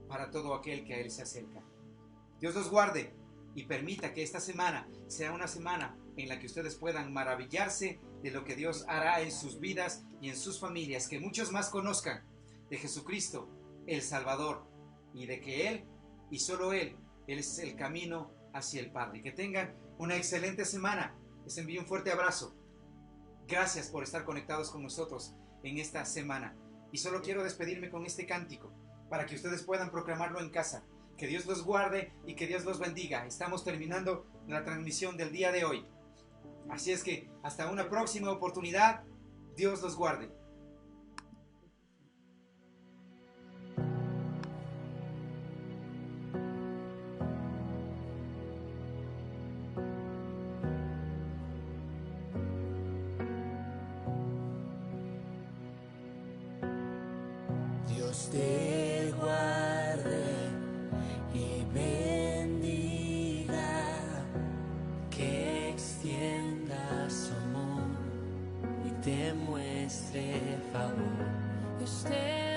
para todo aquel que a Él se acerca. Dios los guarde y permita que esta semana sea una semana en la que ustedes puedan maravillarse de lo que Dios hará en sus vidas y en sus familias, que muchos más conozcan de Jesucristo, el Salvador, y de que Él y solo Él es el camino hacia el Padre. Que tengan una excelente semana. Les envío un fuerte abrazo. Gracias por estar conectados con nosotros en esta semana. Y solo quiero despedirme con este cántico para que ustedes puedan proclamarlo en casa. Que Dios los guarde y que Dios los bendiga. Estamos terminando la transmisión del día de hoy. Así es que hasta una próxima oportunidad. Dios los guarde. Dios te guarde y bendiga, que extienda su amor y te muestre favor. Dios te